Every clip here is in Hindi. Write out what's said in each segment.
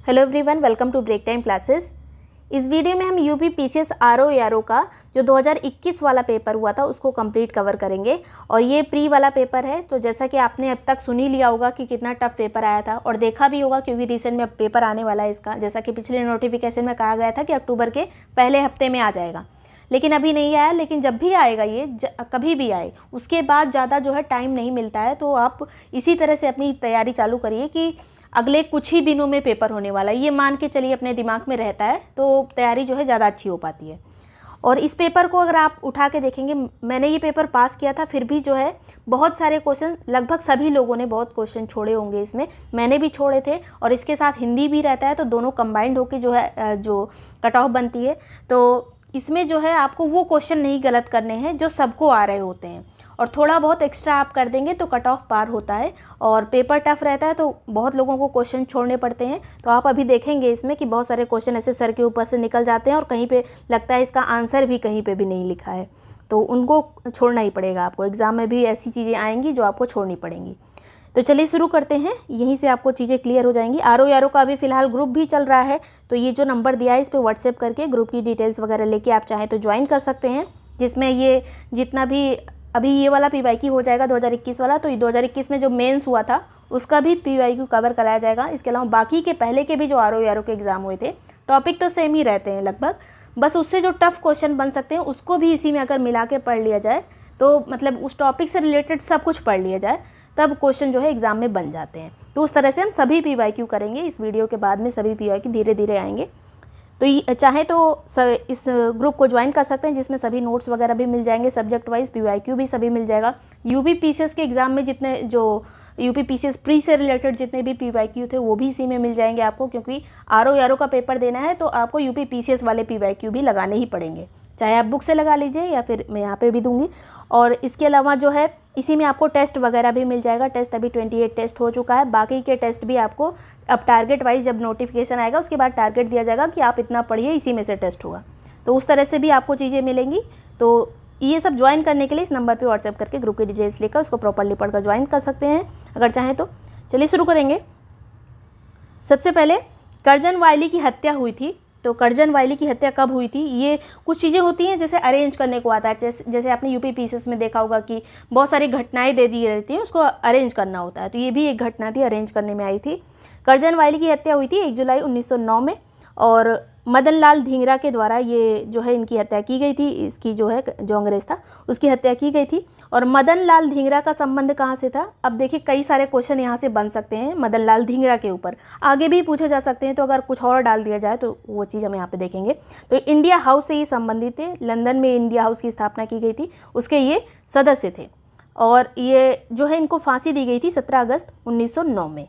Hello everyone, welcome to break time classes. इस वीडियो में हम यूपी पीसीएस आरओ एआरओ का जो 2021 वाला पेपर हुआ था उसको कंप्लीट कवर करेंगे। और ये प्री वाला पेपर है, तो जैसा कि आपने अब तक सुन ही लिया होगा कि कितना टफ पेपर आया था और देखा भी होगा क्योंकि रिसेंट में अब पेपर आने वाला है इसका। जैसा कि पिछले नोटिफिकेशन में कहा गया था कि अक्टूबर के पहले हफ्ते में आ जाएगा, लेकिन अभी नहीं आया। लेकिन जब भी आएगा ये कभी भी आए, उसके बाद ज़्यादा जो है टाइम नहीं मिलता है। तो आप इसी तरह से अपनी तैयारी चालू करिए कि अगले कुछ ही दिनों में पेपर होने वाला है, ये मान के चलिए अपने दिमाग में रहता है, तो तैयारी जो है ज़्यादा अच्छी हो पाती है। और इस पेपर को अगर आप उठा के देखेंगे, मैंने ये पेपर पास किया था, फिर भी जो है बहुत सारे क्वेश्चन, लगभग सभी लोगों ने बहुत क्वेश्चन छोड़े होंगे इसमें, मैंने भी छोड़े थे। और इसके साथ हिंदी भी रहता है, तो दोनों कंबाइंड होकर जो है जो कट ऑफ बनती है। तो इसमें जो है आपको वो क्वेश्चन नहीं गलत करने हैं जो सबको आ रहे होते हैं, और थोड़ा बहुत एक्स्ट्रा आप कर देंगे तो कट ऑफ पार होता है। और पेपर टफ रहता है तो बहुत लोगों को क्वेश्चन छोड़ने पड़ते हैं। तो आप अभी देखेंगे इसमें कि बहुत सारे क्वेश्चन ऐसे सर के ऊपर से निकल जाते हैं और कहीं पे लगता है इसका आंसर भी कहीं पे भी नहीं लिखा है, तो उनको छोड़ना ही पड़ेगा आपको। एग्ज़ाम में भी ऐसी चीज़ें आएंगी जो आपको छोड़नी पड़ेंगी। तो चलिए शुरू करते हैं, यहीं से आपको चीज़ें क्लियर हो जाएंगी। आरओ एआरओ का अभी फ़िलहाल ग्रुप भी चल रहा है, तो ये जो नंबर दिया है इस पर व्हाट्सएप करके ग्रुप की डिटेल्स वगैरह लेके आप चाहें तो ज्वाइन कर सकते हैं, जिसमें ये जितना भी अभी ये वाला पीवाईक्यू हो जाएगा 2021 वाला, तो 2021 में जो मेंस हुआ था उसका भी पीवाईक्यू कवर कराया जाएगा। इसके अलावा बाकी के पहले के भी जो आरओ एआरओ के एग्ज़ाम हुए थे, टॉपिक तो सेम ही रहते हैं लगभग, बस उससे जो टफ क्वेश्चन बन सकते हैं उसको भी इसी में अगर मिला के पढ़ लिया जाए, तो मतलब उस टॉपिक से रिलेटेड सब कुछ पढ़ लिया जाए, तब क्वेश्चन जो है एग्ज़ाम में बन जाते हैं। तो उस तरह से हम सभी पीवाईक्यू करेंगे। इस वीडियो के बाद में सभी पीवाईक्यू धीरे धीरे आएंगे। तो चाहे तो इस ग्रुप को ज्वाइन कर सकते हैं, जिसमें सभी नोट्स वगैरह भी मिल जाएंगे, सब्जेक्ट वाइज पीवाईक्यू भी सभी मिल जाएगा। यूपी पीसीएस के एग्ज़ाम में जितने जो यूपी पीसीएस प्री से रिलेटेड जितने भी पीवाईक्यू थे वो भी इसी में मिल जाएंगे आपको, क्योंकि आरओ एआरओ का पेपर देना है तो आपको यूपी पीसीएस वाले पीवाईक्यू भी लगाने ही पड़ेंगे, चाहे आप बुक से लगा लीजिए या फिर मैं यहाँ पे भी दूंगी। और इसके अलावा जो है इसी में आपको टेस्ट वगैरह भी मिल जाएगा। टेस्ट अभी 28 टेस्ट हो चुका है, बाकी के टेस्ट भी आपको अब टारगेट वाइज जब नोटिफिकेशन आएगा उसके बाद टारगेट दिया जाएगा कि आप इतना पढ़िए, इसी में से टेस्ट होगा। तो उस तरह से भी आपको चीज़ें मिलेंगी। तो ये सब ज्वाइन करने के लिए इस नंबर पर व्हाट्सएप करके ग्रुप की डिटेल्स लेकर उसको प्रॉपरली पढ़कर ज्वाइन कर सकते हैं अगर चाहें तो। चलिए शुरू करेंगे। सबसे पहले करजन वायली की हत्या हुई थी। तो करजन वायली की हत्या कब हुई थी? ये कुछ चीज़ें होती हैं जैसे अरेंज करने को आता है, जैसे आपने यूपी पीसीएस में देखा होगा कि बहुत सारी घटनाएं दे दी रहती हैं, उसको अरेंज करना होता है। तो ये भी एक घटना थी, अरेंज करने में आई थी। करजन वायली की हत्या हुई थी 1 जुलाई 1909 में, और मदन लाल धिंगरा के द्वारा ये जो है इनकी हत्या की गई थी। इसकी जो है जो अंग्रेज़ था उसकी हत्या की गई थी। और मदन लाल धिंगरा का संबंध कहाँ से था? अब देखिए कई सारे क्वेश्चन यहाँ से बन सकते हैं मदन लाल धिंगरा के ऊपर, आगे भी पूछे जा सकते हैं, तो अगर कुछ और डाल दिया जाए तो वो चीज़ हम यहाँ पे देखेंगे। तो इंडिया हाउस से ये संबंधित थे, लंदन में इंडिया हाउस की स्थापना की गई थी, उसके ये सदस्य थे। और ये जो है इनको फांसी दी गई थी 17 अगस्त 1909 में।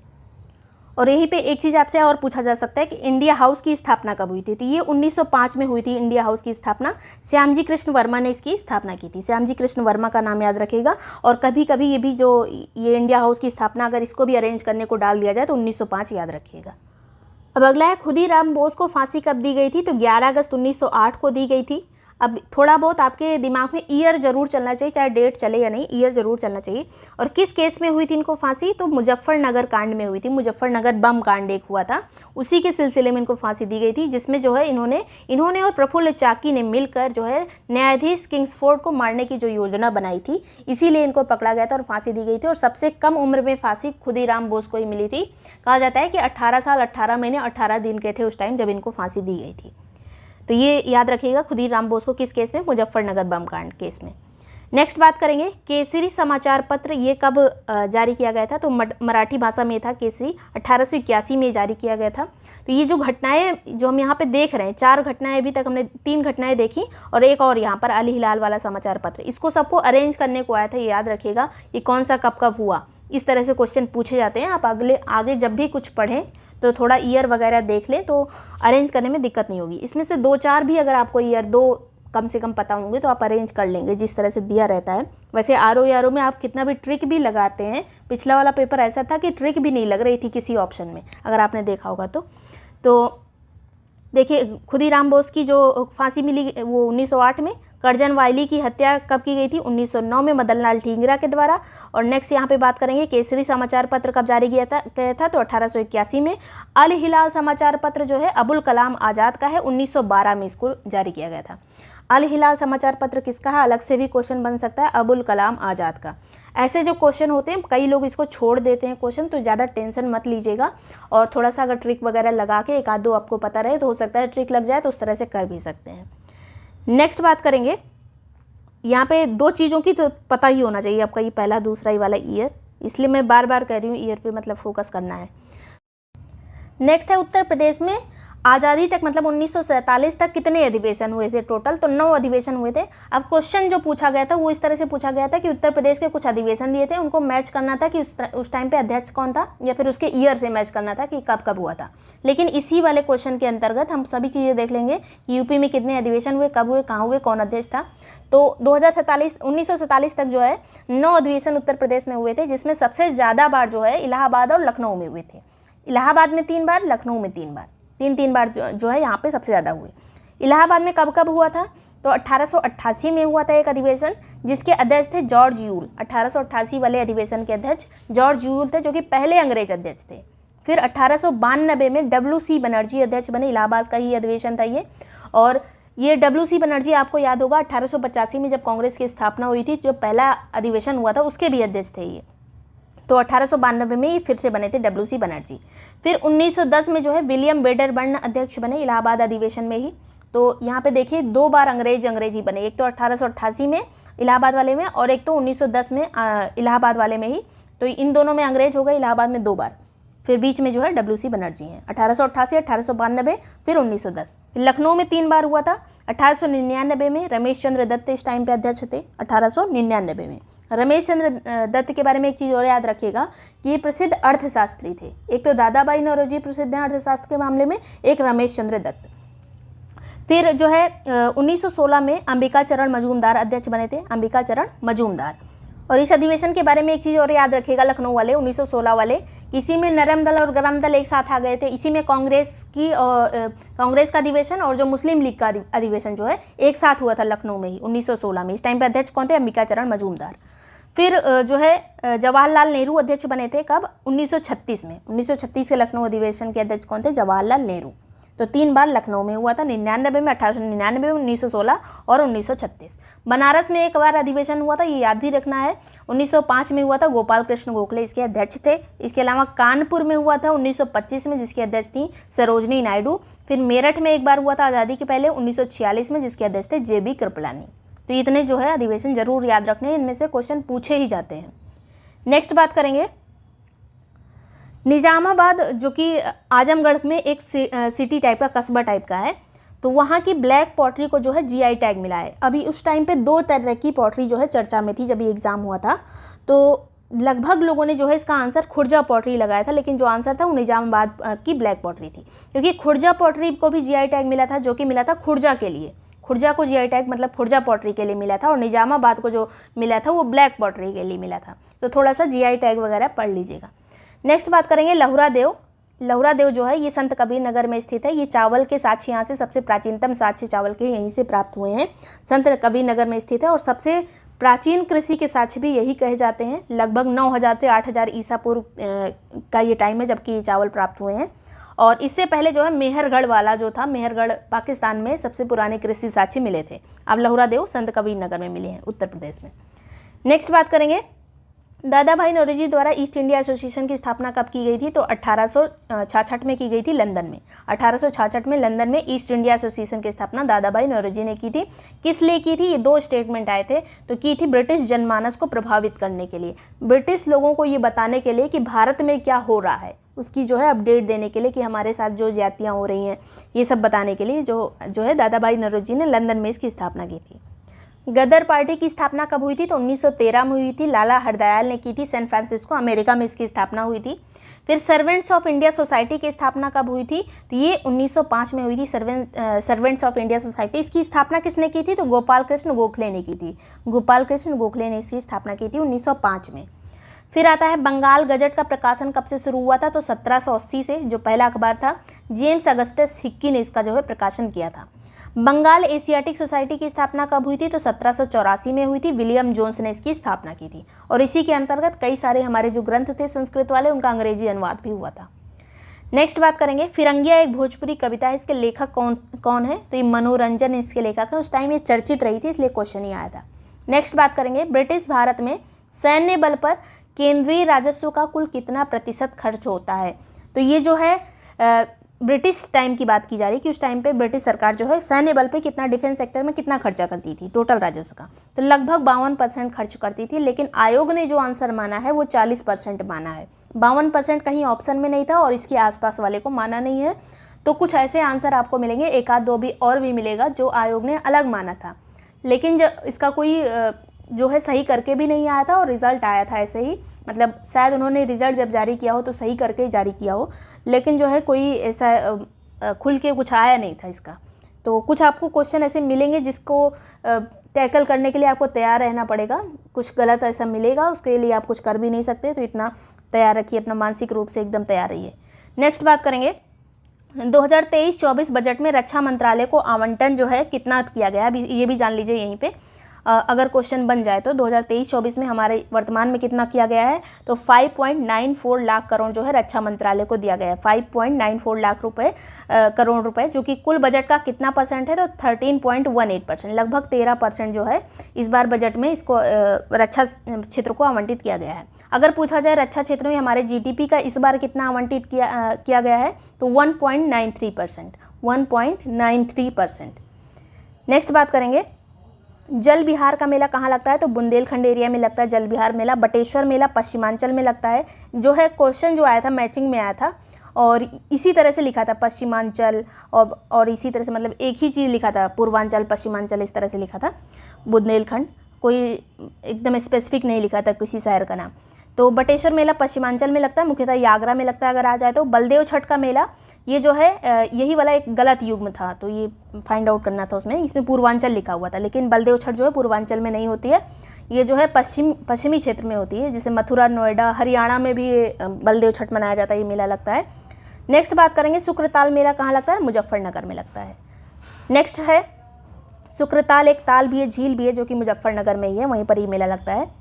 और यहीं पे एक चीज़ आपसे और पूछा जा सकता है कि इंडिया हाउस की स्थापना कब हुई थी? तो ये 1905 में हुई थी इंडिया हाउस की स्थापना। श्यामजी कृष्ण वर्मा ने इसकी स्थापना की थी। श्यामजी कृष्ण वर्मा का नाम याद रखिएगा। और कभी कभी ये भी जो ये इंडिया हाउस की स्थापना अगर इसको भी अरेंज करने को डाल दिया जाए तो 1905 याद रखिएगा। अब अगला है खुदीराम बोस को फांसी कब दी गई थी? तो 11 अगस्त 1908 को दी गई थी। अब थोड़ा बहुत आपके दिमाग में ईयर जरूर चलना चाहिए, चाहे डेट चले या नहीं, ईयर जरूर चलना चाहिए। और किस केस में हुई थी इनको फांसी? तो मुजफ्फरनगर कांड में हुई थी। मुजफ्फरनगर बम कांड एक हुआ था, उसी के सिलसिले में इनको फांसी दी गई थी, जिसमें जो है इन्होंने और प्रफुल्ल चाकी ने मिलकर जो है न्यायाधीश किंग्सफोर्ड को मारने की जो योजना बनाई थी, इसीलिए इनको पकड़ा गया था और फांसी दी गई थी। और सबसे कम उम्र में फांसी खुदीराम बोस को ही मिली थी। कहा जाता है कि 18 साल 18 महीने 18 दिन के थे उस टाइम जब इनको फांसी दी गई थी। तो ये याद रखिएगा खुदीराम बोस को किस केस में? मुजफ्फरनगर बम कांड केस में। नेक्स्ट बात करेंगे केसरी समाचार पत्र, ये कब जारी किया गया था? तो मराठी भाषा में था केसरी, 1881 में जारी किया गया था। तो ये जो घटनाएं जो हम यहाँ पे देख रहे हैं, 4 घटनाएं, अभी तक हमने 3 घटनाएं देखी और एक और यहाँ पर अल हिलाल वाला समाचार पत्र, इसको सबको अरेंज करने को आया था। ये याद रखिएगा ये कौन सा कब कब हुआ, इस तरह से क्वेश्चन पूछे जाते हैं। आप आगे जब भी कुछ पढ़ें तो थोड़ा ईयर वगैरह देख लें तो अरेंज करने में दिक्कत नहीं होगी। इसमें से 2-4 भी अगर आपको ईयर 2 कम से कम पता होंगे तो आप अरेंज कर लेंगे जिस तरह से दिया रहता है। वैसे आरओ एआरओ में आप कितना भी ट्रिक भी लगाते हैं, पिछला वाला पेपर ऐसा था कि ट्रिक भी नहीं लग रही थी किसी ऑप्शन में, अगर आपने देखा होगा तो देखिए खुदीराम बोस की जो फांसी मिली वो 1908 में। करजन वायली की हत्या कब की गई थी? 1909 में मदन लाल ठींगरा के द्वारा। और नेक्स्ट यहाँ पे बात करेंगे केसरी समाचार पत्र कब जारी किया था तो 1881 में। अल हिलाल समाचार पत्र जो है अबुल कलाम आज़ाद का है, 1912 में इसको जारी किया गया था। अल हिलाल समाचार पत्र किसका है? अलग से भी क्वेश्चन बन सकता है, अबुल कलाम आज़ाद का। ऐसे जो क्वेश्चन होते हैं कई लोग इसको छोड़ देते हैं क्वेश्चन, तो ज़्यादा टेंशन मत लीजिएगा और थोड़ा सा अगर ट्रिक वगैरह लगा के एक आध दो आपको पता रहे तो हो सकता है ट्रिक लग जाए, तो उस तरह से कर भी सकते हैं। नेक्स्ट बात करेंगे, यहाँ पे दो चीज़ों की तो पता ही होना चाहिए आपका, ये पहला दूसरा ही वाला ईयर, इसलिए मैं बार बार कह रही हूँ ईयर पे मतलब फोकस करना है। नेक्स्ट है उत्तर प्रदेश में आज़ादी तक मतलब 1947 तक कितने अधिवेशन हुए थे टोटल? तो 9 अधिवेशन हुए थे। अब क्वेश्चन जो पूछा गया था वो इस तरह से पूछा गया था कि उत्तर प्रदेश के कुछ अधिवेशन दिए थे, उनको मैच करना था कि उस टाइम पे अध्यक्ष कौन था, या फिर उसके ईयर से मैच करना था कि कब कब हुआ था। लेकिन इसी वाले क्वेश्चन के अंतर्गत हम सभी चीज़ें देख लेंगे कि यूपी में कितने अधिवेशन हुए, कब हुए, कहाँ हुए, कौन अध्यक्ष था। तो 1947 तक जो है 9 अधिवेशन उत्तर प्रदेश में हुए थे, जिसमें सबसे ज़्यादा बार जो है इलाहाबाद और लखनऊ में हुए थे। इलाहाबाद में 3 बार, लखनऊ में 3 बार, तीन बार जो है यहाँ पे सबसे ज़्यादा हुए। इलाहाबाद में कब कब हुआ था? तो 1888 में हुआ था एक अधिवेशन, जिसके अध्यक्ष थे जॉर्ज यूल। 1888 वाले अधिवेशन के अध्यक्ष जॉर्ज यूल थे, जो कि पहले अंग्रेज अध्यक्ष थे। फिर 1892 में WC बनर्जी अध्यक्ष बने, इलाहाबाद का ही अधिवेशन था ये। और ये WC बनर्जी आपको याद होगा 1885 में जब कांग्रेस की स्थापना हुई थी, जो पहला अधिवेशन हुआ था उसके भी अध्यक्ष थे ये। तो 1892 में ये फिर से बने थे WC बनर्जी। फिर 1910 में जो है विलियम वेडरबर्न अध्यक्ष बने इलाहाबाद अधिवेशन में ही। तो यहाँ पे देखिए 2 बार अंग्रेज ही बने, एक तो 1888 में इलाहाबाद वाले में और एक तो 1910 में इलाहाबाद वाले में ही। तो इन दोनों में अंग्रेज हो गए, इलाहाबाद में 2 बार। फिर बीच में जो है WC बनर्जी हैं, 1888, 1892, फिर 1910। फिर लखनऊ में 3 बार हुआ था, 1899 में रमेश चंद्र दत्त इस टाइम पे अध्यक्ष थे, 1899 में। रमेश चंद्र दत्त के बारे में एक चीज़ और याद रखिएगा कि ये प्रसिद्ध अर्थशास्त्री थे। एक तो दादाबाई नौरोजी प्रसिद्ध हैं अर्थशास्त्र के मामले में, एक रमेश चंद्र दत्त। फिर जो है 1916 में अंबिका चरण मजूमदार अध्यक्ष बने थे, अंबिका चरण मजूमदार। और इस अधिवेशन के बारे में एक चीज़ और याद रखिएगा, लखनऊ वाले 1916 वाले, इसी में नरम दल और गरम दल एक साथ आ गए थे। इसी में कांग्रेस का अधिवेशन और जो मुस्लिम लीग का अधिवेशन जो है एक साथ हुआ था लखनऊ में ही 1916 में। इस टाइम पे अध्यक्ष कौन थे? अंबिका चरण मजूमदार। फिर जो है जवाहरलाल नेहरू अध्यक्ष बने थे, कब? 1936 में। 1936 के लखनऊ अधिवेशन के अध्यक्ष कौन थे? जवाहरलाल नेहरू। तो 3 बार लखनऊ में हुआ था, 99 में, 1899 में, 1916 और 1936। बनारस में एक बार अधिवेशन हुआ था, ये याद ही रखना है, 1905 में हुआ था, गोपाल कृष्ण गोखले इसके अध्यक्ष थे। इसके अलावा कानपुर में हुआ था 1925 में, जिसकी अध्यक्ष थी सरोजनी नायडू। फिर मेरठ में एक बार हुआ था आज़ादी के पहले 1946 में, जिसके अध्यक्ष थे JB कृपलानी। तो इतने जो है अधिवेशन जरूर याद रखने हैं, इनमें से क्वेश्चन पूछे ही जाते हैं। नेक्स्ट बात करेंगे निजामाबाद, जो कि आजमगढ़ में एक सिटी टाइप का, कस्बा टाइप का है। तो वहाँ की ब्लैक पॉटरी को जो है GI टैग मिला है। अभी उस टाइम पे 2 तरह की पॉटरी जो है चर्चा में थी जब ये एग्ज़ाम हुआ था। तो लगभग लोगों ने जो है इसका आंसर खुर्जा पॉटरी लगाया था, लेकिन जो आंसर था वो निजामाबाद की ब्लैक पॉटरी थी, क्योंकि खुर्जा पॉटरी को भी GI टैग मिला था, जो कि मिला था खुर्जा के लिए। खुर्जा को GI टैग मतलब खुर्जा पॉटरी के लिए मिला था, और निजामाबाद को जो मिला था वो ब्लैक पॉटरी के लिए मिला था। तो थोड़ा सा GI टैग वगैरह पढ़ लीजिएगा। नेक्स्ट बात करेंगे लहुरा देव। लहुरा देव जो है ये संत कबीर नगर में स्थित है। ये चावल के साक्ष्य यहाँ से सबसे प्राचीनतम साक्ष्य चावल के यहीं से प्राप्त हुए हैं, संत कबीर नगर में स्थित है। और सबसे प्राचीन कृषि के साक्ष्य भी यही कहे जाते हैं। लगभग 9000 से 8000 ईसा पूर्व का ये टाइम है जबकि ये चावल प्राप्त हुए हैं। और इससे पहले जो है मेहरगढ़ वाला जो था, मेहरगढ़ पाकिस्तान में सबसे पुराने कृषि साक्ष्य मिले थे। अब लहुरा देव संत कबीर नगर में मिले हैं उत्तर प्रदेश में। नेक्स्ट बात करेंगे दादा भाई नौरोजी द्वारा ईस्ट इंडिया एसोसिएशन की स्थापना कब की गई थी? तो 1866 में की गई थी, लंदन में। 1866 में लंदन में ईस्ट इंडिया एसोसिएशन की स्थापना दादा भाई नौरोजी ने की थी। किस लिए की थी? ये 2 स्टेटमेंट आए थे। तो की थी ब्रिटिश जनमानस को प्रभावित करने के लिए, ब्रिटिश लोगों को ये बताने के लिए कि भारत में क्या हो रहा है, उसकी जो है अपडेट देने के लिए कि हमारे साथ जो ज्यादतियाँ हो रही हैं, ये सब बताने के लिए जो है दादा भाई नौरोजी ने लंदन में इसकी स्थापना की थी। गदर पार्टी की स्थापना कब हुई थी? तो 1913 में हुई थी, लाला हरदयाल ने की थी। सैन फ्रांसिस्को अमेरिका में इसकी स्थापना हुई थी। फिर सर्वेंट्स ऑफ इंडिया सोसाइटी की स्थापना कब हुई थी? तो ये 1905 में हुई थी, सर्वेंट्स ऑफ इंडिया सोसाइटी। इसकी स्थापना किसने की थी? तो गोपाल कृष्ण गोखले ने की थी। गोपाल कृष्ण गोखले ने इसकी स्थापना की थी 1905 में। फिर आता है बंगाल गजट का प्रकाशन कब से शुरू हुआ था, तो 1780 से, जो पहला अखबार था जेम्स अगस्टस हिक्की ने इसका जो है प्रकाशन किया था। बंगाल एशियाटिक सोसाइटी की स्थापना कब हुई थी, तो 1784 में हुई थी, विलियम जोन्स ने इसकी स्थापना की थी। और इसी के अंतर्गत कई सारे हमारे जो ग्रंथ थे संस्कृत वाले, उनका अंग्रेजी अनुवाद भी हुआ था। नेक्स्ट बात करेंगे, फिरंगिया एक भोजपुरी कविता है, इसके लेखक कौन है, तो ये मनोरंजन इसके लेखक है। उस टाइम ये चर्चित रही थी, इसलिए क्वेश्चन ही आया था। नेक्स्ट बात करेंगे, ब्रिटिश भारत में सैन्य बल पर केंद्रीय राजस्व का कुल कितना प्रतिशत खर्च होता है, तो ये जो है ब्रिटिश टाइम की बात की जा रही है कि उस टाइम पे ब्रिटिश सरकार जो है सैन्य बल पे कितना, डिफेंस सेक्टर में कितना खर्चा करती थी टोटल राजस्व का, तो लगभग 52% खर्च करती थी। लेकिन आयोग ने जो आंसर माना है वो 40% माना है। 52% कहीं ऑप्शन में नहीं था और इसके आसपास वाले को माना नहीं है। तो कुछ ऐसे आंसर आपको मिलेंगे, एक आध दो भी और भी मिलेगा जो आयोग ने अलग माना था, लेकिन जो इसका कोई जो है सही करके भी नहीं आया था और रिज़ल्ट आया था ऐसे ही, मतलब शायद उन्होंने रिज़ल्ट जब जारी किया हो तो सही करके जारी किया हो, लेकिन जो है कोई ऐसा खुल के कुछ आया नहीं था इसका। तो कुछ आपको क्वेश्चन ऐसे मिलेंगे जिसको टैकल करने के लिए आपको तैयार रहना पड़ेगा। कुछ गलत ऐसा मिलेगा, उसके लिए आप कुछ कर भी नहीं सकते, तो इतना तैयार रखिए, अपना मानसिक रूप से एकदम तैयार रहिए। नेक्स्ट बात करेंगे, 2023-24 बजट में रक्षा मंत्रालय को आवंटन जो है कितना किया गया है, ये भी जान लीजिए यहीं पे। अगर क्वेश्चन बन जाए तो 2023-24 में हमारे वर्तमान में कितना किया गया है, तो 5.94 लाख करोड़ जो है रक्षा मंत्रालय को दिया गया है। 5.94 लाख करोड़ रुपए, जो कि कुल बजट का कितना परसेंट है, तो 13.18%, लगभग 13% जो है इस बार बजट में इसको रक्षा क्षेत्र को आवंटित किया गया है। अगर पूछा जाए रक्षा क्षेत्र में हमारे जीडीपी का इस बार कितना आवंटित किया गया है, तो 1.93%, 1.93%। नेक्स्ट बात करेंगे, जल विहार का मेला कहाँ लगता है, तो बुंदेलखंड एरिया में लगता है जल विहार मेला। बटेश्वर मेला पश्चिमांचल में लगता है। जो है क्वेश्चन जो आया था मैचिंग में आया था और इसी तरह से लिखा था पश्चिमांचल, और इसी तरह से मतलब एक ही चीज़ लिखा था, पूर्वांचल पश्चिमांचल इस तरह से लिखा था। बुंदेलखंड कोई एकदम स्पेसिफिक नहीं लिखा था किसी शहर का नाम। तो बटेश्वर मेला पश्चिमांचल में लगता है, मुख्यतः यागरा में लगता है। अगर आ जाए तो बलदेव छठ का मेला, ये जो है यही वाला एक गलत युग्म था, तो ये फाइंड आउट करना था उसमें, इसमें पूर्वांचल लिखा हुआ था, लेकिन बलदेव छठ जो है पूर्वांचल में नहीं होती है, ये जो है पश्चिमी क्षेत्र में होती है, जैसे मथुरा, नोएडा, हरियाणा में भी बलदेव छठ मनाया जाता है, ये मेला लगता है। नेक्स्ट बात करेंगे, शुक्रताल मेला कहाँ लगता है, मुजफ्फरनगर में लगता है। नेक्स्ट है शुक्रताल, एक ताल भी है, झील भी है, जो कि मुजफ्फरनगर में ही है, वहीं पर ये मेला लगता है।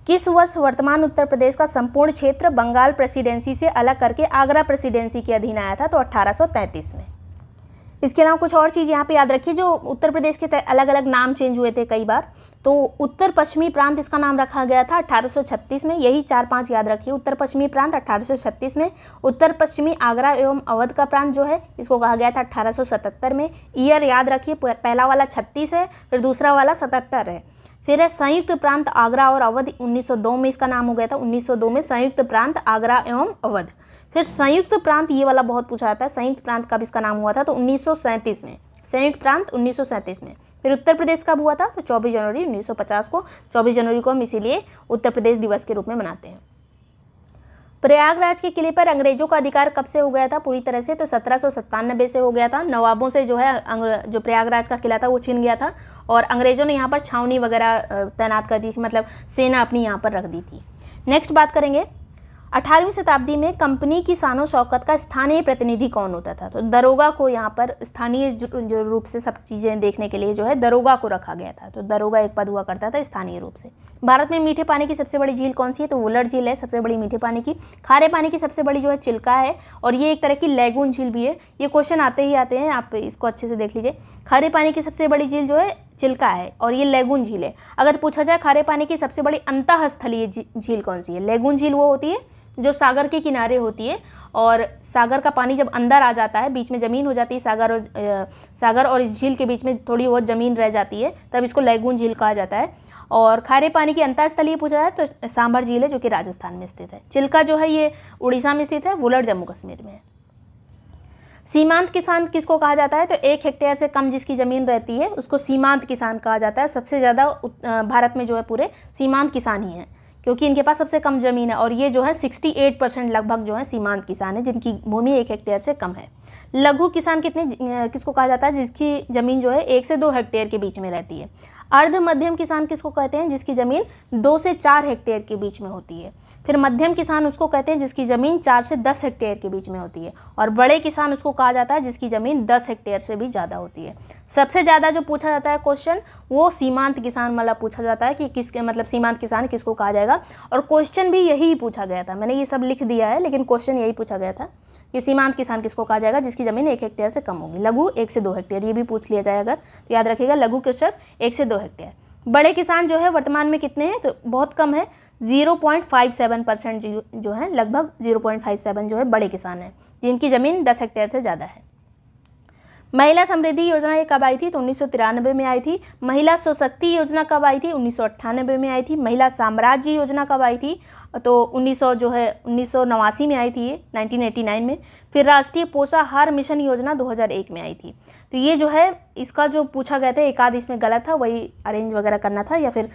किस वर्ष वर्तमान उत्तर प्रदेश का संपूर्ण क्षेत्र बंगाल प्रेसिडेंसी से अलग करके आगरा प्रेसिडेंसी के अधीन आया था, तो 1833 में। इसके अलावा कुछ और चीज़ यहाँ पे याद रखिए, जो उत्तर प्रदेश के अलग अलग नाम चेंज हुए थे कई बार, तो उत्तर पश्चिमी प्रांत इसका नाम रखा गया था 1836 में, यही 4-5 याद रखिए। उत्तर पश्चिमी प्रांत 1836 में, उत्तर पश्चिमी आगरा एवं अवध का प्रांत जो है इसको कहा गया था 1877 में। ईयर याद रखिए, पहला वाला 36 है, फिर दूसरा वाला 77 है। फिर है संयुक्त प्रांत आगरा और अवध, 1902 में इसका नाम हो गया था, 1902 में संयुक्त प्रांत आगरा एवं अवध। फिर संयुक्त प्रांत, ये वाला बहुत पूछा जाता है, संयुक्त प्रांत कब इसका नाम हुआ था, तो 1937 में, संयुक्त प्रांत 1937 में। फिर उत्तर प्रदेश कब हुआ था, तो 24 जनवरी 1950 को। 24 जनवरी को हम इसीलिए उत्तर प्रदेश दिवस के रूप में मनाते हैं। प्रयागराज के किले पर अंग्रेजों का अधिकार कब से हो गया था पूरी तरह से, तो 1797 से हो गया था। नवाबों से जो है जो प्रयागराज का किला था वो छीन गया था और अंग्रेजों ने यहाँ पर छावनी वगैरह तैनात कर दी थी, मतलब सेना अपनी यहाँ पर रख दी थी। नेक्स्ट बात करेंगे, 18वीं शताब्दी में कंपनी की शानो शौकत का स्थानीय प्रतिनिधि कौन होता था, तो दरोगा को यहाँ पर स्थानीय जो रूप से सब चीज़ें देखने के लिए जो है दरोगा को रखा गया था, तो दरोगा एक पद हुआ करता था स्थानीय रूप से। भारत में मीठे पानी की सबसे बड़ी झील कौन सी है, तो वुलर झील है सबसे बड़ी मीठे पानी की। खारे पानी की सबसे बड़ी जो है चिल्का है, और ये एक तरह की लैगून झील भी है। ये क्वेश्चन आते ही आते हैं, आप इसको अच्छे से देख लीजिए। खारे पानी की सबसे बड़ी झील जो है चिल्का है और ये लैगून झील है। अगर पूछा जाए खारे पानी की सबसे बड़ी अंतःस्थलीय झील कौन सी है, लैगून झील वो होती है जो सागर के किनारे होती है, और सागर का पानी जब अंदर आ जाता है, बीच में ज़मीन हो जाती है, सागर और इस झील के बीच में थोड़ी बहुत ज़मीन रह जाती है, तब इसको लैगून झील कहा जाता है। और खारे पानी की अंतःस्थलीय पूछा जाए तो सांभर झील है, जो कि राजस्थान में स्थित है। चिल्का जो है ये उड़ीसा में स्थित है, वुलर जम्मू कश्मीर में है। सीमांत किसान किसको कहा जाता है, तो 1 हेक्टेयर से कम जिसकी ज़मीन रहती है उसको सीमांत किसान कहा जाता है। सबसे ज़्यादा भारत में जो है पूरे सीमांत किसान ही हैं, क्योंकि इनके पास सबसे कम ज़मीन है, और ये जो है 68% लगभग जो है सीमांत किसान है, जिनकी भूमि 1 हेक्टेयर से कम है। लघु किसान किसको कहा जाता है, जिसकी ज़मीन जो है 1 से 2 हेक्टेयर के बीच में रहती है। अर्ध मध्यम किसान किसको कहते हैं, जिसकी ज़मीन 2 से 4 हेक्टेयर के बीच में होती है। फिर मध्यम किसान उसको कहते हैं जिसकी ज़मीन 4 से 10 हेक्टेयर के बीच में होती है, और बड़े किसान उसको कहा जाता है जिसकी ज़मीन 10 हेक्टेयर से भी ज़्यादा होती है। सबसे ज़्यादा जो पूछा जाता है क्वेश्चन वो सीमांत किसान वाला पूछा जाता है कि किसके मतलब सीमांत किसान किसको कहा जाएगा, और क्वेश्चन भी यही पूछा गया था। मैंने ये सब लिख दिया है लेकिन क्वेश्चन यही पूछा गया था कि सीमांत किसान किसको कहा जाएगा जिसकी ज़मीन 1 हेक्टेयर से कम होगी। लघु 1 से 2 हेक्टेयर, ये भी पूछ लिया जाए अगर तो याद रखिएगा लघु कृषक 1 से 2 हेक्टेयर। बड़े किसान जो है वर्तमान में कितने हैं, तो बहुत कम है, 0.57% जो है, लगभग 0.57 जो है बड़े किसान हैं जिनकी ज़मीन 10 हेक्टेयर से ज़्यादा है। महिला समृद्धि योजना ये कब आई थी, तो 1993 में आई थी। महिला स्वशक्ति योजना कब आई थी, 1998 में आई थी। महिला साम्राज्य योजना कब आई थी, तो 1989 में आई थी, ये 1989 में। फिर राष्ट्रीय पोषाहार मिशन योजना 2001 में आई थी। तो ये जो है इसका जो पूछा गया था, एक आध इसमें गलत था, वही अरेंज वगैरह करना था या फिर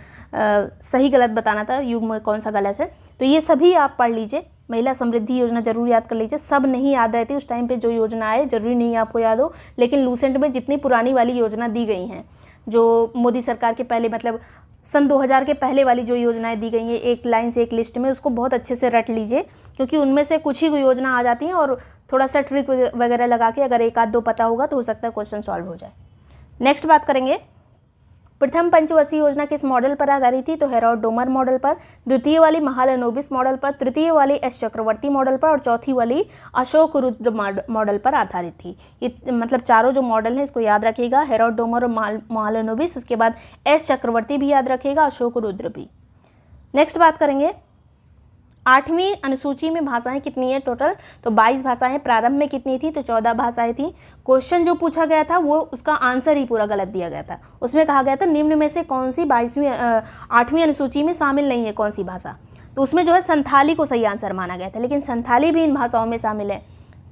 सही गलत बताना था, युग में कौन सा गलत है। तो ये सभी आप पढ़ लीजिए। महिला समृद्धि योजना जरूर याद कर लीजिए, सब नहीं याद रहती उस टाइम पे जो योजना आए, जरूरी नहीं आपको याद हो, लेकिन लूसेंट में जितनी पुरानी वाली योजना दी गई हैं, जो मोदी सरकार के पहले मतलब सन 2000 के पहले वाली जो योजनाएं दी गई हैं एक लाइन से एक लिस्ट में, उसको बहुत अच्छे से रट लीजिए, क्योंकि उनमें से कुछ ही योजना आ जाती हैं और थोड़ा सा ट्रिक वगैरह लगा के अगर एक आध दो पता होगा तो हो सकता है क्वेश्चन सॉल्व हो जाए। नेक्स्ट बात करेंगे, प्रथम पंचवर्षीय योजना किस मॉडल पर आधारित थी, तो हेरोल्ड डोमर मॉडल पर। द्वितीय वाली महालनोबिस मॉडल पर, तृतीय वाली एस चक्रवर्ती मॉडल पर, और चौथी वाली अशोक रुद्र मॉडल पर आधारित थी। ये मतलब चारों जो मॉडल हैं इसको याद रखिएगा, हेरोल्ड डोमर और महालनोबिस, उसके बाद एस चक्रवर्ती भी याद रखिएगा, अशोक रुद्र भी। नेक्स्ट बात करेंगे, 8वीं अनुसूची में भाषाएं कितनी है टोटल, तो 22 भाषाएं। प्रारंभ में कितनी थी, तो 14 भाषाएं थी। क्वेश्चन जो पूछा गया था वो उसका आंसर ही पूरा गलत दिया गया था। उसमें कहा गया था निम्न में से कौन सी 8वीं अनुसूची में शामिल नहीं है, कौन सी भाषा, तो उसमें जो है संथाली को सही आंसर माना गया था, लेकिन संथाली भी इन भाषाओं में शामिल है।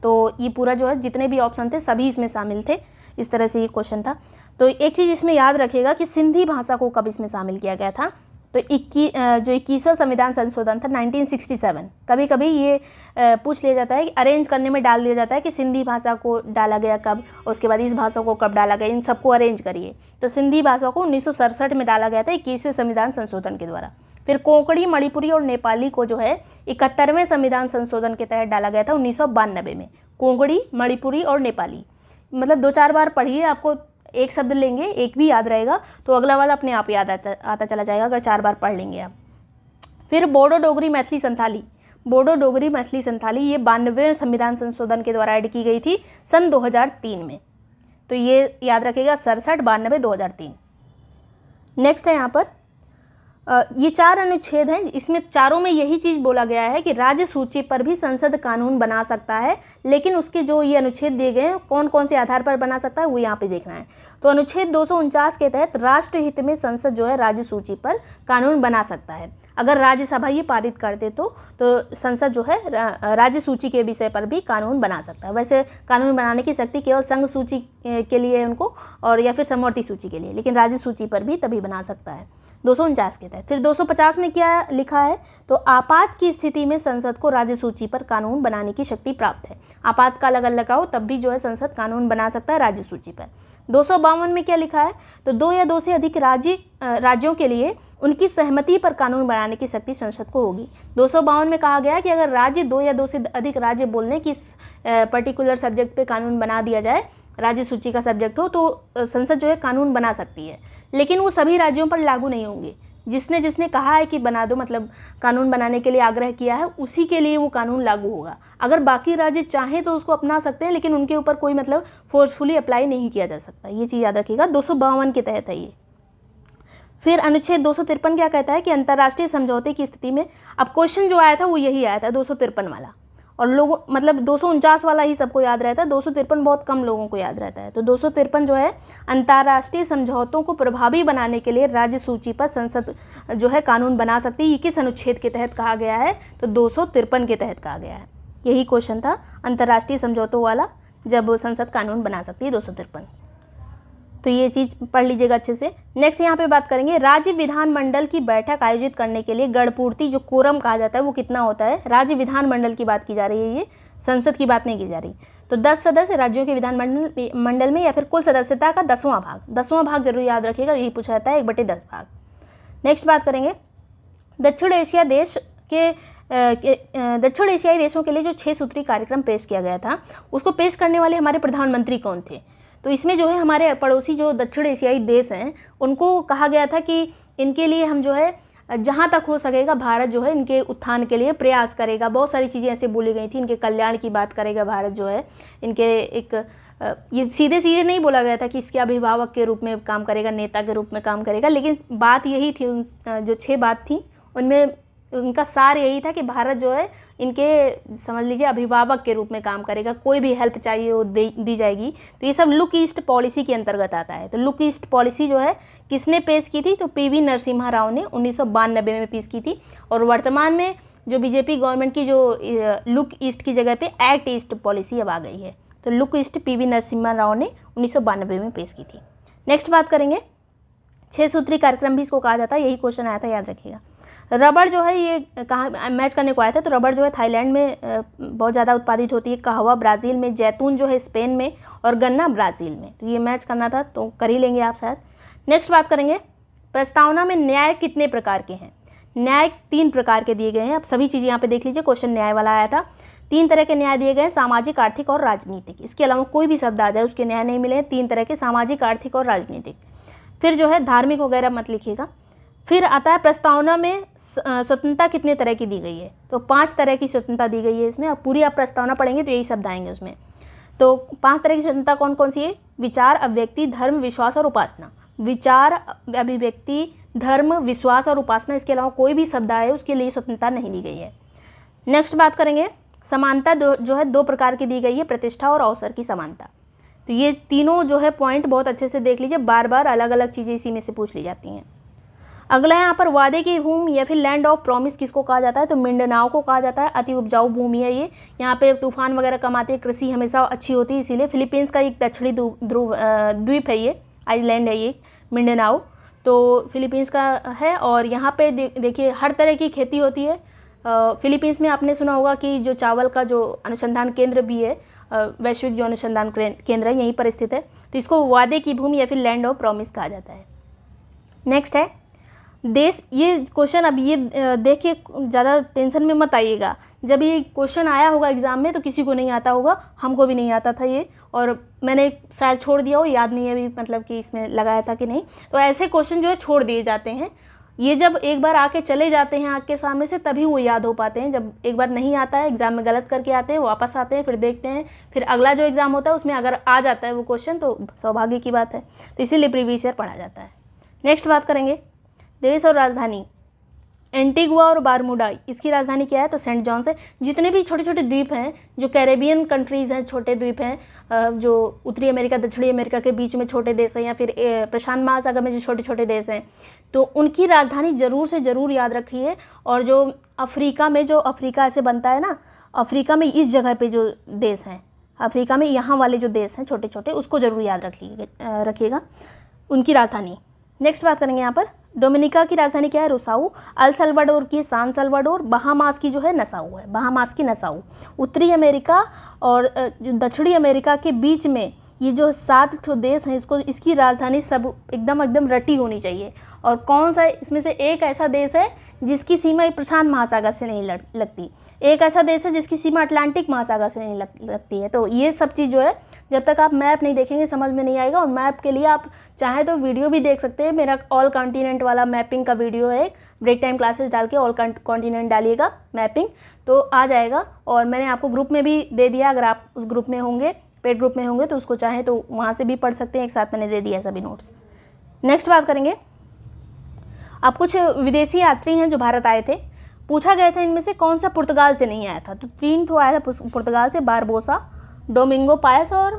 तो ये पूरा जो है जितने भी ऑप्शन थे सभी इसमें शामिल थे, इस तरह से ये क्वेश्चन था। तो एक चीज़ इसमें याद रखिएगा कि सिंधी भाषा को कब इसमें शामिल किया गया था, तो 21वां संविधान संशोधन था 1967। कभी कभी ये पूछ लिया जाता है कि अरेंज करने में डाल दिया जाता है कि सिंधी भाषा को डाला गया कब, उसके बाद इस भाषा को कब डाला गया, इन सबको अरेंज करिए। तो सिंधी भाषा को 1967 में डाला गया था 21वें संविधान संशोधन के द्वारा। फिर कोंकणी, मणिपुरी और नेपाली को जो है 71वें संविधान संशोधन के तहत डाला गया था 1992 में। कोंकणी, मणिपुरी और नेपाली, मतलब 2-4 बार पढ़िए, आपको एक शब्द लेंगे एक भी याद रहेगा तो अगला वाला अपने आप याद आता चला जाएगा अगर 4 बार पढ़ लेंगे आप। फिर बोडो डोगरी मैथिली संथाली, बोडो डोगरी मैथिली संथाली ये 92वें संविधान संशोधन के द्वारा ऐड की गई थी सन 2003 में। तो ये याद रखिएगा 67, 92, 2003। नेक्स्ट है यहाँ पर ये 4 अनुच्छेद हैं, इसमें चारों में यही चीज़ बोला गया है कि राज्य सूची पर भी संसद कानून बना सकता है, लेकिन उसके जो ये अनुच्छेद दिए गए हैं कौन कौन से आधार पर बना सकता है वो यहाँ पे देखना है। तो अनुच्छेद 249 के तहत राष्ट्रहित में संसद जो है राज्य सूची पर कानून बना सकता है। अगर राज्यसभा ये पारित कर दे तो संसद जो है राज्य सूची के विषय पर भी कानून बना सकता है। वैसे कानून बनाने की शक्ति केवल संघ सूची के लिए है उनको, और या फिर समवर्ती सूची के लिए, लेकिन राज्य सूची पर भी तभी बना सकता है 249 के तहत। फिर 250 में क्या लिखा है, तो आपात की स्थिति में संसद को राज्य सूची पर कानून बनाने की शक्ति प्राप्त है। आपातकाल अगर लगाओ तब भी जो है संसद कानून बना सकता है राज्य सूची पर। 252 में क्या लिखा है, तो 2 या 2 से अधिक राज्यों के लिए उनकी सहमति पर कानून बनाने की शक्ति संसद को होगी। 252 में कहा गया है कि अगर राज्य 2 या 2 से अधिक राज्य बोलने की पर्टिकुलर सब्जेक्ट पे कानून बना दिया जाए, राज्य सूची का सब्जेक्ट हो, तो संसद जो है कानून बना सकती है, लेकिन वो सभी राज्यों पर लागू नहीं होंगे। जिसने जिसने कहा है कि बना दो, मतलब कानून बनाने के लिए आग्रह किया है, उसी के लिए वो कानून लागू होगा। अगर बाकी राज्य चाहें तो उसको अपना सकते हैं, लेकिन उनके ऊपर कोई मतलब फोर्सफुली अप्लाई नहीं किया जा सकता। ये चीज़ याद रखिएगा, 252 के तहत है ये। फिर अनुच्छेद 253 क्या कहता है कि अंतर्राष्ट्रीय समझौते की स्थिति में, अब क्वेश्चन जो आया था वो यही आया था 253 वाला, और लोगों मतलब 249 वाला ही सबको याद रहता है, 253 बहुत कम लोगों को याद रहता है। तो 253 जो है अंतर्राष्ट्रीय समझौतों को प्रभावी बनाने के लिए राज्य सूची पर संसद जो है कानून बना सकती है। ये किस अनुच्छेद के तहत कहा गया है, तो 253 के तहत कहा गया है। यही क्वेश्चन था अंतर्राष्ट्रीय समझौतों वाला, जब संसद कानून बना सकती है 253। तो ये चीज़ पढ़ लीजिएगा अच्छे से। नेक्स्ट यहाँ पे बात करेंगे, राज्य विधानमंडल की बैठक आयोजित करने के लिए गणपूर्ति जो कोरम कहा जाता है वो कितना होता है। राज्य विधानमंडल की बात की जा रही है, ये संसद की बात नहीं की जा रही। तो 10 सदस्य राज्यों के विधानमंडल में, या फिर कुल सदस्यता का 10वां भाग, 10वां भाग जरूर याद रखिएगा, यही पूछा जाता है 1/10 भाग। नेक्स्ट बात करेंगे, दक्षिण एशिया देश के दक्षिण एशियाई देशों के लिए जो 6 सूत्री कार्यक्रम पेश किया गया था, उसको पेश करने वाले हमारे प्रधानमंत्री कौन थे? तो इसमें जो है हमारे पड़ोसी जो दक्षिण एशियाई देश हैं, उनको कहा गया था कि इनके लिए हम जो है जहाँ तक हो सकेगा भारत जो है इनके उत्थान के लिए प्रयास करेगा। बहुत सारी चीज़ें ऐसे बोली गई थी, इनके कल्याण की बात करेगा भारत जो है, इनके एक ये सीधे सीधे नहीं बोला गया था कि इसके अभिभावक के रूप में काम करेगा, नेता के रूप में काम करेगा, लेकिन बात यही थी, उन जो 6 बात थी उनमें उनका सार यही था कि भारत जो है इनके समझ लीजिए अभिभावक के रूप में काम करेगा, कोई भी हेल्प चाहिए वो दी जाएगी। तो ये सब लुक ईस्ट पॉलिसी के अंतर्गत आता है। तो लुक ईस्ट पॉलिसी जो है किसने पेश की थी? तो पीवी नरसिम्हा राव ने 1992 में पेश की थी। और वर्तमान में जो बीजेपी गवर्नमेंट की जो लुक ईस्ट की जगह पे एक्ट ईस्ट पॉलिसी अब आ गई है। तो look east PV Narasimha Rao ने 1992 में पेश की थी। नेक्स्ट बात करेंगे, 6 सूत्री कार्यक्रम भी इसको कहा जाता है, यही क्वेश्चन आया था, याद रखिएगा। रबड़ जो है ये कहाँ मैच करने को आया था? तो रबड़ जो है थाईलैंड में बहुत ज़्यादा उत्पादित होती है, कहवा ब्राज़ील में, जैतून जो है स्पेन में और गन्ना ब्राज़ील में। तो ये मैच करना था, तो कर ही लेंगे आप शायद। नेक्स्ट बात करेंगे, प्रस्तावना में न्याय कितने प्रकार के हैं? न्याय 3 प्रकार के दिए गए हैं। अब सभी चीज़ यहाँ पे देख लीजिए, क्वेश्चन न्याय वाला आया था। 3 तरह के न्याय दिए गए हैं, सामाजिक, आर्थिक और राजनीतिक। इसके अलावा कोई भी शब्द आ जाए उसके न्याय नहीं मिले हैं। 3 तरह के, सामाजिक, आर्थिक और राजनीतिक। फिर जो है धार्मिक वगैरह मत लिखिएगा। फिर आता है प्रस्तावना में स्वतंत्रता कितने तरह की दी गई है? तो 5 तरह की स्वतंत्रता दी गई है इसमें। अब पूरी आप प्रस्तावना पढ़ेंगे तो यही शब्द आएंगे उसमें। तो 5 तरह की स्वतंत्रता कौन कौन सी है? विचार, अभिव्यक्ति, धर्म, विश्वास और उपासना। विचार, अभिव्यक्ति, धर्म, विश्वास और उपासना, इसके अलावा कोई भी शब्द आए उसके लिए स्वतंत्रता नहीं दी गई है। नेक्स्ट बात करेंगे, समानता जो है 2 प्रकार की दी गई है, प्रतिष्ठा और अवसर की समानता। तो ये तीनों जो है पॉइंट बहुत अच्छे से देख लीजिए, बार बार अलग अलग चीज़ें इसी में से पूछ ली जाती हैं। अगला यहाँ पर वादे की भूमि या फिर लैंड ऑफ प्रॉमिस किसको कहा जाता है? तो मिंडनाओ को कहा जाता है। अति उपजाऊ भूमि है ये, यहाँ पे तूफान वगैरह कम आते हैं, कृषि हमेशा अच्छी होती है, इसीलिए फिलीपींस का एक दक्षिणी द्वीप है ये, आइलैंड है ये मिंडनाओ, तो फिलीपींस का है। और यहाँ पे देखिए हर तरह की खेती होती है। फिलीपींस में आपने सुना होगा कि जो चावल का जो अनुसंधान केंद्र भी है, वैश्विक जो अनुसंधान केंद्र है, यहीं पर स्थित है। तो इसको वादे की भूमि या फिर लैंड ऑफ प्रॉमिस कहा जाता है। नेक्स्ट है देश। ये क्वेश्चन अब ये देख के ज़्यादा टेंशन में मत आइएगा, जब ये क्वेश्चन आया होगा एग्ज़ाम में तो किसी को नहीं आता होगा, हमको भी नहीं आता था ये, और मैंने शायद छोड़ दिया हो, याद नहीं है अभी, मतलब कि इसमें लगाया था कि नहीं। तो ऐसे क्वेश्चन जो है छोड़ दिए जाते हैं, ये जब एक बार आके चले जाते हैं आँख के सामने से तभी वो याद हो पाते हैं। जब एक बार नहीं आता है, एग्ज़ाम में गलत करके आते हैं, वापस आते हैं, फिर देखते हैं, फिर अगला जो एग्ज़ाम होता है उसमें अगर आ जाता है वो क्वेश्चन तो सौभाग्य की बात है। तो इसीलिए प्रीवियस ईयर पढ़ा जाता है। नेक्स्ट बात करेंगे, देश और राजधानी। एंटीगुआ और बारमूडा, इसकी राजधानी क्या है? तो सेंट जॉन्स है। जितने भी छोटे छोटे द्वीप हैं, जो कैरेबियन कंट्रीज़ हैं, छोटे द्वीप हैं, जो उत्तरी अमेरिका दक्षिणी अमेरिका के बीच में छोटे देश हैं, या फिर प्रशांत महासागर में जो छोटे छोटे देश हैं, तो उनकी राजधानी ज़रूर से ज़रूर याद रखिए। और जो अफ्रीका में, जो अफ्रीका ऐसे बनता है ना, अफ्रीका में इस जगह पे जो देश हैं, अफ्रीका में यहाँ वाले जो देश हैं छोटे छोटे, उसको ज़रूर याद रखिएगा उनकी राजधानी। नेक्स्ट बात करेंगे यहाँ पर, डोमिनिका की राजधानी क्या है? रोसाऊ। अल सल्वाडोर की सान सल्वाडोर। बहामास की जो है नसाऊ है, बहामास की नसाऊ। उत्तरी अमेरिका और दक्षिणी अमेरिका के बीच में ये जो 7 देश हैं, इसकी राजधानी सब एकदम रटी होनी चाहिए। और कौन सा इसमें से एक ऐसा देश है जिसकी सीमा प्रशांत महासागर से नहीं लगती, एक ऐसा देश है जिसकी सीमा अटलांटिक महासागर से नहीं लगती है। तो ये सब चीज़ जो है जब तक आप मैप नहीं देखेंगे समझ में नहीं आएगा। और मैप के लिए आप चाहे तो वीडियो भी देख सकते हैं, मेरा ऑल कॉन्टिनेंट वाला मैपिंग का वीडियो है, ब्रेक टाइम क्लासेस डाल के ऑल कॉन्टिनेंट डालिएगा मैपिंग, तो आ जाएगा। और मैंने आपको ग्रुप में भी दे दिया, अगर आप उस ग्रुप में होंगे, पेड ग्रुप में होंगे, तो उसको चाहें तो वहाँ से भी पढ़ सकते हैं, एक साथ मैंने दे दिया सभी नोट्स। नेक्स्ट बात करेंगे, अब कुछ विदेशी यात्री हैं जो भारत आए थे, पूछा गया था इनमें से कौन सा पुर्तगाल से नहीं आया था। तो 3 तो आया था पुर्तगाल से, बारबोसा, डोमिंगो पायस और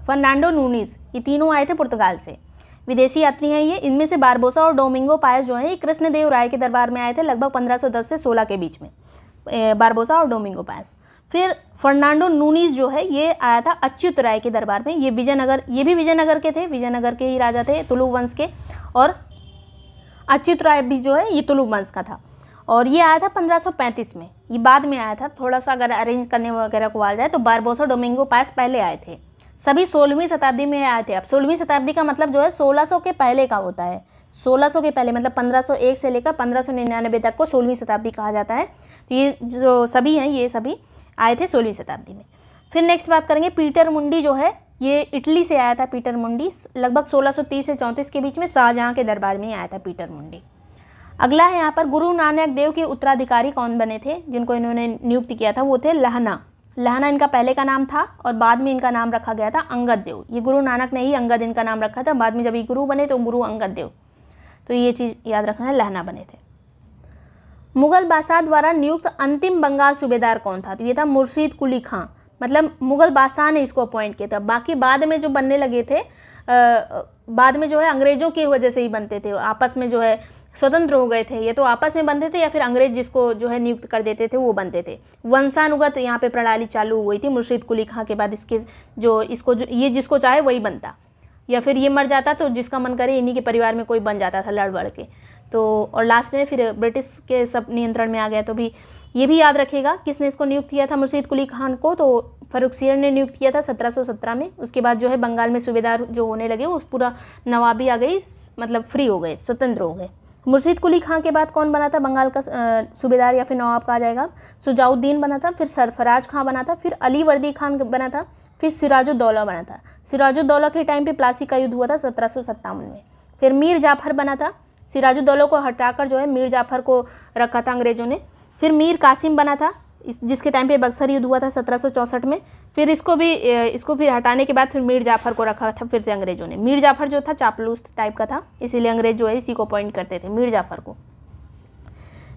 फर्नांडो नूनीज, ये तीनों आए थे पुर्तगाल से। विदेशी यात्री हैं ये। इनमें से बारबोसा और डोमिंगो पायस जो हैं ये कृष्णदेव राय के दरबार में आए थे लगभग 1510 से 16 के बीच में, बारबोसा और डोमिंगो पायस। फिर फर्नांडो नूनीज जो है ये आया था अच्युत राय के दरबार में, ये भी विजयनगर के थे, विजयनगर के ही राजा थे, तुलु वंश के। और अच्युत राय भी जो है ये तुलु वंश का था, और ये आया था 1535 में, ये बाद में आया था। थोड़ा सा अगर अरेंज करने वगैरह को आ जाए तो बारबोसा डोमिंगो पायस पहले आए थे, सभी 16वीं शताब्दी में आए थे। अब 16वीं शताब्दी का मतलब जो है 1600 के पहले का होता है, 1600 के पहले मतलब 1501 से लेकर 1599 तक को 16वीं शताब्दी कहा जाता है। तो ये जो सभी हैं ये सभी आए थे 16वीं शताब्दी में। फिर नेक्स्ट बात करेंगे पीटर मुंडी जो है ये इटली से आया था। पीटर मुंडी लगभग 1630 से 34 के बीच में शाहजहाँ के दरबार में ही आया था पीटर मुंडी। अगला है यहाँ पर गुरु नानक देव के उत्तराधिकारी कौन बने थे, जिनको इन्होंने नियुक्त किया था, वो थे लहना। लहना इनका पहले का नाम था और बाद में इनका नाम रखा गया था अंगद देव। ये गुरु नानक ने ही अंगद इनका नाम रखा था, बाद में जब ये गुरु बने तो गुरु अंगद देव। तो ये चीज़ याद रखना है, लहना बने थे। मुगल बादशाह द्वारा नियुक्त अंतिम बंगाल सूबेदार कौन था, तो ये था मुर्शीद कुली खां। मतलब मुगल बादशाह ने इसको अपॉइंट किया था, बाकी बाद में जो बनने लगे थे बाद में जो है अंग्रेज़ों की वजह से ही बनते थे, आपस में जो है स्वतंत्र हो गए थे। ये तो आपस में बनते थे या फिर अंग्रेज जिसको जो है नियुक्त कर देते थे वो बनते थे। वंशानुगत यहाँ पे प्रणाली चालू हुई थी मुर्शीद कुली खां के बाद। इसके जो इसको जो ये जिसको चाहे वही बनता, या फिर ये मर जाता तो जिसका मन करे इन्हीं के परिवार में कोई बन जाता था लड़ बड़ के। तो और लास्ट में फिर ब्रिटिश के सब नियंत्रण में आ गया। तो भी ये भी याद रखिएगा किसने इसको नियुक्त किया था मुर्शीद कुली खान को, तो फर्रुखसियर ने नियुक्त किया था 1717 में। उसके बाद जो है बंगाल में सूबेदार जो होने लगे उस पूरा नवाबी आ गई, मतलब फ्री हो गए, स्वतंत्र हो गए। मुर्शीद कुली खां के बाद कौन बना था बंगाल का सूबेदार या फिर नवाब कहा जाएगा, सुजाउद्दीन बना था, फिर सरफराज खां बना था, फिर अली वर्दी खान बना था, फिर सिराजुद्दौला बना था। सिराजुद्दौला के टाइम पे प्लासी का युद्ध हुआ था 1757 में। फिर मीर जाफर बना था, सिराजुद्दौला को हटाकर जो है मीर जाफर को रखा था अंग्रेज़ों ने। फिर मीर कासिम बना था जिसके टाइम पे बक्सर युद्ध हुआ था 1764 में। फिर इसको फिर हटाने के बाद फिर मीर जाफर को रखा था फिर से अंग्रेज़ों ने। मीर जाफर जो था चापलूस टाइप का था, इसीलिए अंग्रेज जो है इसी को अपॉइंट करते थे, मीर जाफर को।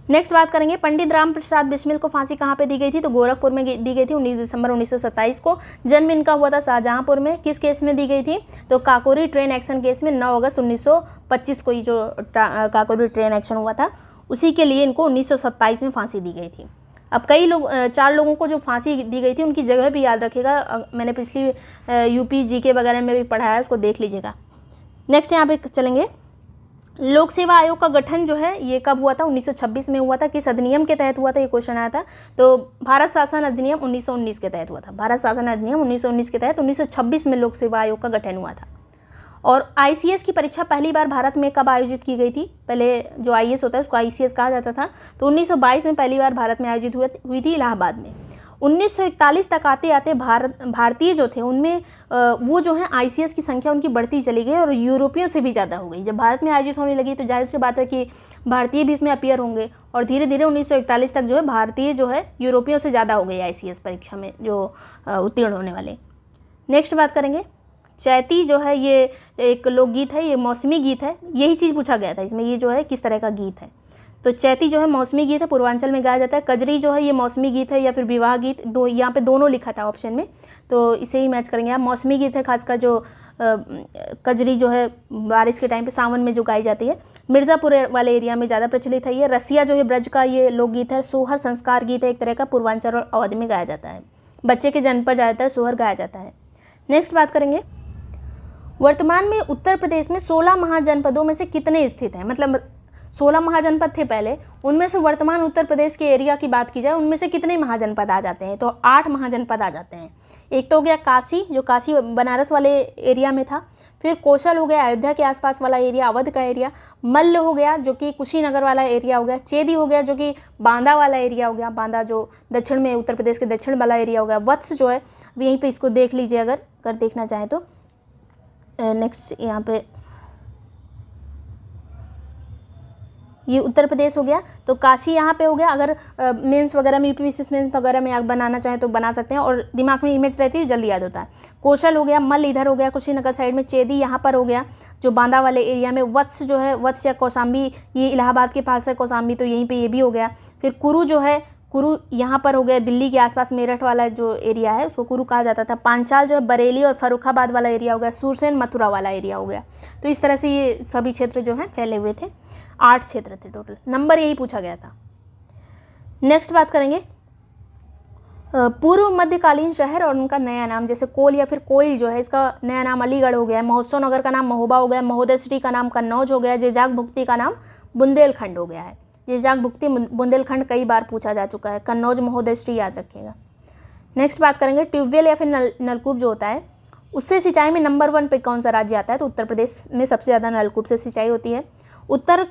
नेक्स्ट बात करेंगे पंडित राम प्रसाद बिस्मिल को फांसी कहाँ पे दी गई थी, तो गोरखपुर में दी गई थी 19 दिसंबर 1927 को। जन्म इनका हुआ था शाहजहाँपुर में। किस केस में दी गई थी, तो काकोरी ट्रेन एक्शन केस में 9 अगस्त 1925 को ये जो काकोरी ट्रेन एक्शन हुआ था उसी के लिए इनको 1927 में फांसी दी गई थी। अब कई लोग 4 लोगों को जो फांसी दी गई थी उनकी जगह भी याद रखिएगा, मैंने पिछली यूपी जीके वगैरह में भी पढ़ाया है, उसको देख लीजिएगा। नेक्स्ट यहाँ पे चलेंगे लोक सेवा आयोग का गठन जो है ये कब हुआ था, 1926 में हुआ था। किस अधिनियम के तहत हुआ था, ये क्वेश्चन आया था। तो भारत शासन अधिनियम 1919 के तहत हुआ था। भारत शासन अधिनियम 1919 के तहत 1926 में लोक सेवा आयोग का गठन हुआ था। और आईसीएस की परीक्षा पहली बार भारत में कब आयोजित की गई थी, पहले जो आईएएस होता है उसको आईसीएस कहा जाता था, तो 1922 में पहली बार भारत में आयोजित हुई थी इलाहाबाद में। 1941 तक आते आते भारतीय जो थे उनमें वो जो है आईसीएस की संख्या उनकी बढ़ती चली गई और यूरोपियों से भी ज़्यादा हो गई। जब भारत में आयोजित होने लगी तो जाहिर सी बात है कि भारतीय भी इसमें अपीयर होंगे, और धीरे धीरे 1941 तक जो है भारतीय जो है यूरोपियों से ज़्यादा हो गई आईसीएस परीक्षा में जो उत्तीर्ण होने वाले। नेक्स्ट बात करेंगे चैती जो है ये एक लोकगीत है, ये मौसमी गीत है। यही चीज़ पूछा गया था इसमें, ये जो है किस तरह का गीत है, तो चैती जो है मौसमी गीत है, पूर्वांचल में गाया जाता है। कजरी जो है ये मौसमी गीत है या फिर विवाह गीत, यहाँ पे दोनों लिखा था ऑप्शन में, तो इसे ही मैच करेंगे आप। मौसमी गीत है खासकर जो कजरी जो है बारिश के टाइम पे सावन में जो गाई जाती है। मिर्ज़ापुर वाले एरिया में ज़्यादा प्रचलित है ये। रसिया जो है ब्रज का ये लोकगीत है। सोहर संस्कार गीत है एक तरह का, पूर्वांचल और अवध में गाया जाता है। बच्चे के जन्म पर ज़्यादातर सोहर गाया जाता है। नेक्स्ट बात करेंगे वर्तमान में उत्तर प्रदेश में 16 महाजनपदों में से कितने स्थित हैं, मतलब 16 महाजनपद थे पहले, उनमें से वर्तमान उत्तर प्रदेश के एरिया की बात की जाए उनमें से कितने महाजनपद आ जाते हैं, तो 8 महाजनपद आ जाते हैं। एक तो हो गया काशी, जो काशी बनारस वाले एरिया में था। फिर कौशल हो गया अयोध्या के आसपास वाला एरिया, अवध का एरिया। मल्ल हो गया जो कि कुशीनगर वाला एरिया हो गया। चेदी हो गया जो कि बांदा वाला एरिया हो गया, बांदा जो दक्षिण में उत्तर प्रदेश के दक्षिण वाला एरिया हो गया। वत्स जो है यहीं पर इसको देख लीजिए अगर देखना चाहें तो। नेक्स्ट यहाँ पे ये उत्तर प्रदेश हो गया, तो काशी यहाँ पे हो गया। अगर मेंस वगैरह में यूपीपीसीएस मेंस वगैरह में आप बनाना चाहें तो बना सकते हैं, और दिमाग में इमेज रहती है जल्दी याद होता है। कौशल हो गया, मल्ल इधर हो गया कुशीनगर साइड में, चेदी यहाँ पर हो गया जो बांदा वाले एरिया में। वत्स जो है, वत्स या कौशाम्बी ये इलाहाबाद के पास है कौशाम्बी, तो यहीं पर ये भी हो गया। फिर कुरु जो है, कुरु यहाँ पर हो गया दिल्ली के आसपास, मेरठ वाला जो एरिया है उसको कुरु कहा जाता था। पांचाल जो है बरेली और फर्रुखाबाद वाला एरिया हो गया। सूरसेन मथुरा वाला एरिया हो गया। तो इस तरह से ये सभी क्षेत्र जो हैं फैले हुए थे। 8 क्षेत्र थे टोटल, नंबर यही पूछा गया था। नेक्स्ट बात करेंगे पूर्व मध्यकालीन शहर और उनका नया नाम, जैसे कोल या फिर कोयल जो है इसका नया नाम अलीगढ़ हो गया है। महोत्सव नगर का नाम महोबा हो गया। महोदयश्री का नाम कन्नौज हो गया। जेजाग भुक्ति का नाम बुंदेलखंड हो गया है। जेजाग भुक्ति बुंदेलखंड कई बार पूछा जा चुका है। कन्नौज महोदयश्री याद रखिएगा। नेक्स्ट बात करेंगे ट्यूबवेल या फिर नलकूप जो होता है उससे सिंचाई में नंबर 1 पे कौन सा राज्य आता है? तो उत्तर प्रदेश में सबसे ज़्यादा नलकूप से सिंचाई होती है। उत्तर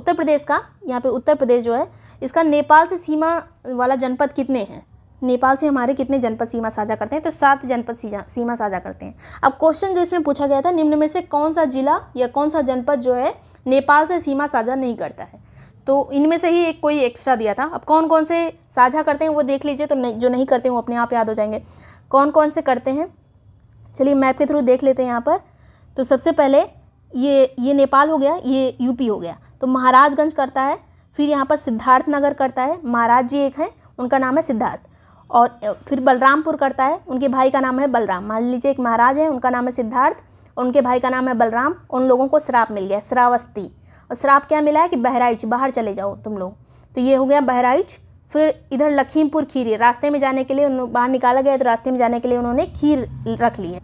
प्रदेश का, यहाँ पे उत्तर प्रदेश जो है, इसका नेपाल से सीमा वाला जनपद कितने हैं? नेपाल से हमारे कितने जनपद सीमा साझा करते हैं? तो 7 जनपद सीमा साझा करते हैं। अब क्वेश्चन जो इसमें पूछा गया था, निम्न में से कौन सा जिला या कौन सा जनपद जो है नेपाल से सीमा साझा नहीं करता है? तो इनमें से ही एक कोई एक्स्ट्रा दिया था। अब कौन कौन से साझा करते हैं वो देख लीजिए, तो जो नहीं करते हैं वो अपने आप याद हो जाएंगे कौन कौन से करते हैं। चलिए मैप के थ्रू देख लेते हैं यहाँ पर। तो सबसे पहले ये नेपाल हो गया, ये यूपी हो गया, तो महाराजगंज करता है। फिर यहाँ पर सिद्धार्थनगर करता है, महाराज जी एक हैं, उनका नाम है सिद्धार्थ। और फिर बलरामपुर करता है, उनके भाई का नाम है बलराम। मान लीजिए एक महाराज है, उनका नाम है सिद्धार्थ, उनके भाई का नाम है बलराम। उन लोगों को श्राप मिल गया, श्रावस्ती। और श्राप क्या मिला है कि बहराइच, बाहर चले जाओ तुम लोग। तो ये हो गया बहराइच। फिर इधर लखीमपुर खीरी, रास्ते में जाने के लिए बाहर निकाला गया, तो रास्ते में जाने के लिए उन्होंने खीर रख ली है।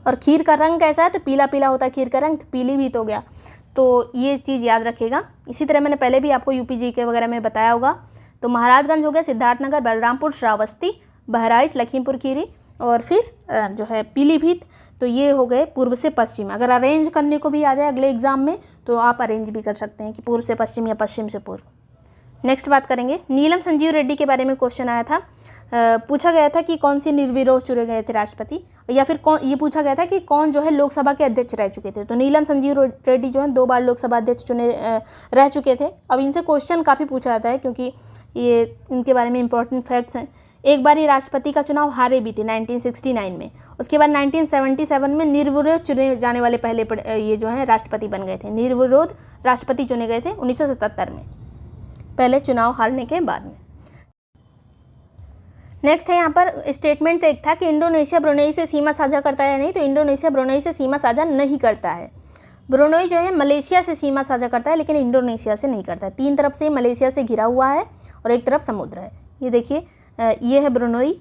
और खीर का रंग कैसा है? तो पीला पीला होता है खीर का रंग, तो पीलीभीत हो गया। तो ये चीज़ याद रखिएगा। इसी तरह मैंने पहले भी आपको यूपी जी के वगैरह में बताया होगा। तो महाराजगंज हो गया, सिद्धार्थनगर, बलरामपुर, श्रावस्ती, बहराइच, लखीमपुर खीरी और फिर जो है पीलीभीत। तो ये हो गए पूर्व से पश्चिम। अगर अरेंज करने को भी आ जाए अगले एग्जाम में तो आप अरेंज भी कर सकते हैं कि पूर्व से पश्चिम या पश्चिम से पूर्व। नेक्स्ट बात करेंगे, नीलम संजीव रेड्डी के बारे में क्वेश्चन आया था। पूछा गया था कि कौन से निर्विरोध चुने गए थे राष्ट्रपति, या फिर कौन, ये पूछा गया था कि कौन जो है लोकसभा के अध्यक्ष रह चुके थे। तो नीलम संजीव रेड्डी जो है 2 बार लोकसभा अध्यक्ष रह चुके थे। अब इनसे क्वेश्चन काफ़ी पूछा जाता है क्योंकि ये इनके बारे में इंपॉर्टेंट फैक्ट्स हैं। एक बार ये राष्ट्रपति का चुनाव हारे भी थे 1969 में। उसके बाद 1977 में निर्विरोध चुने जाने वाले पहले ये जो है राष्ट्रपति बन गए थे। निर्विरोध राष्ट्रपति चुने गए थे 1977 में, पहले चुनाव हारने के बाद में। नेक्स्ट है यहाँ पर स्टेटमेंट एक था कि इंडोनेशिया ब्रुनेई से सीमा साझा करता है या नहीं। तो इंडोनेशिया ब्रुनेई से सीमा साझा नहीं करता है। ब्रुनेई जो है मलेशिया से सीमा साझा करता है लेकिन इंडोनेशिया से नहीं करता है। 3 तरफ से मलेशिया से घिरा हुआ है और एक तरफ समुद्र है। ये देखिए, ये है ब्रुनेई।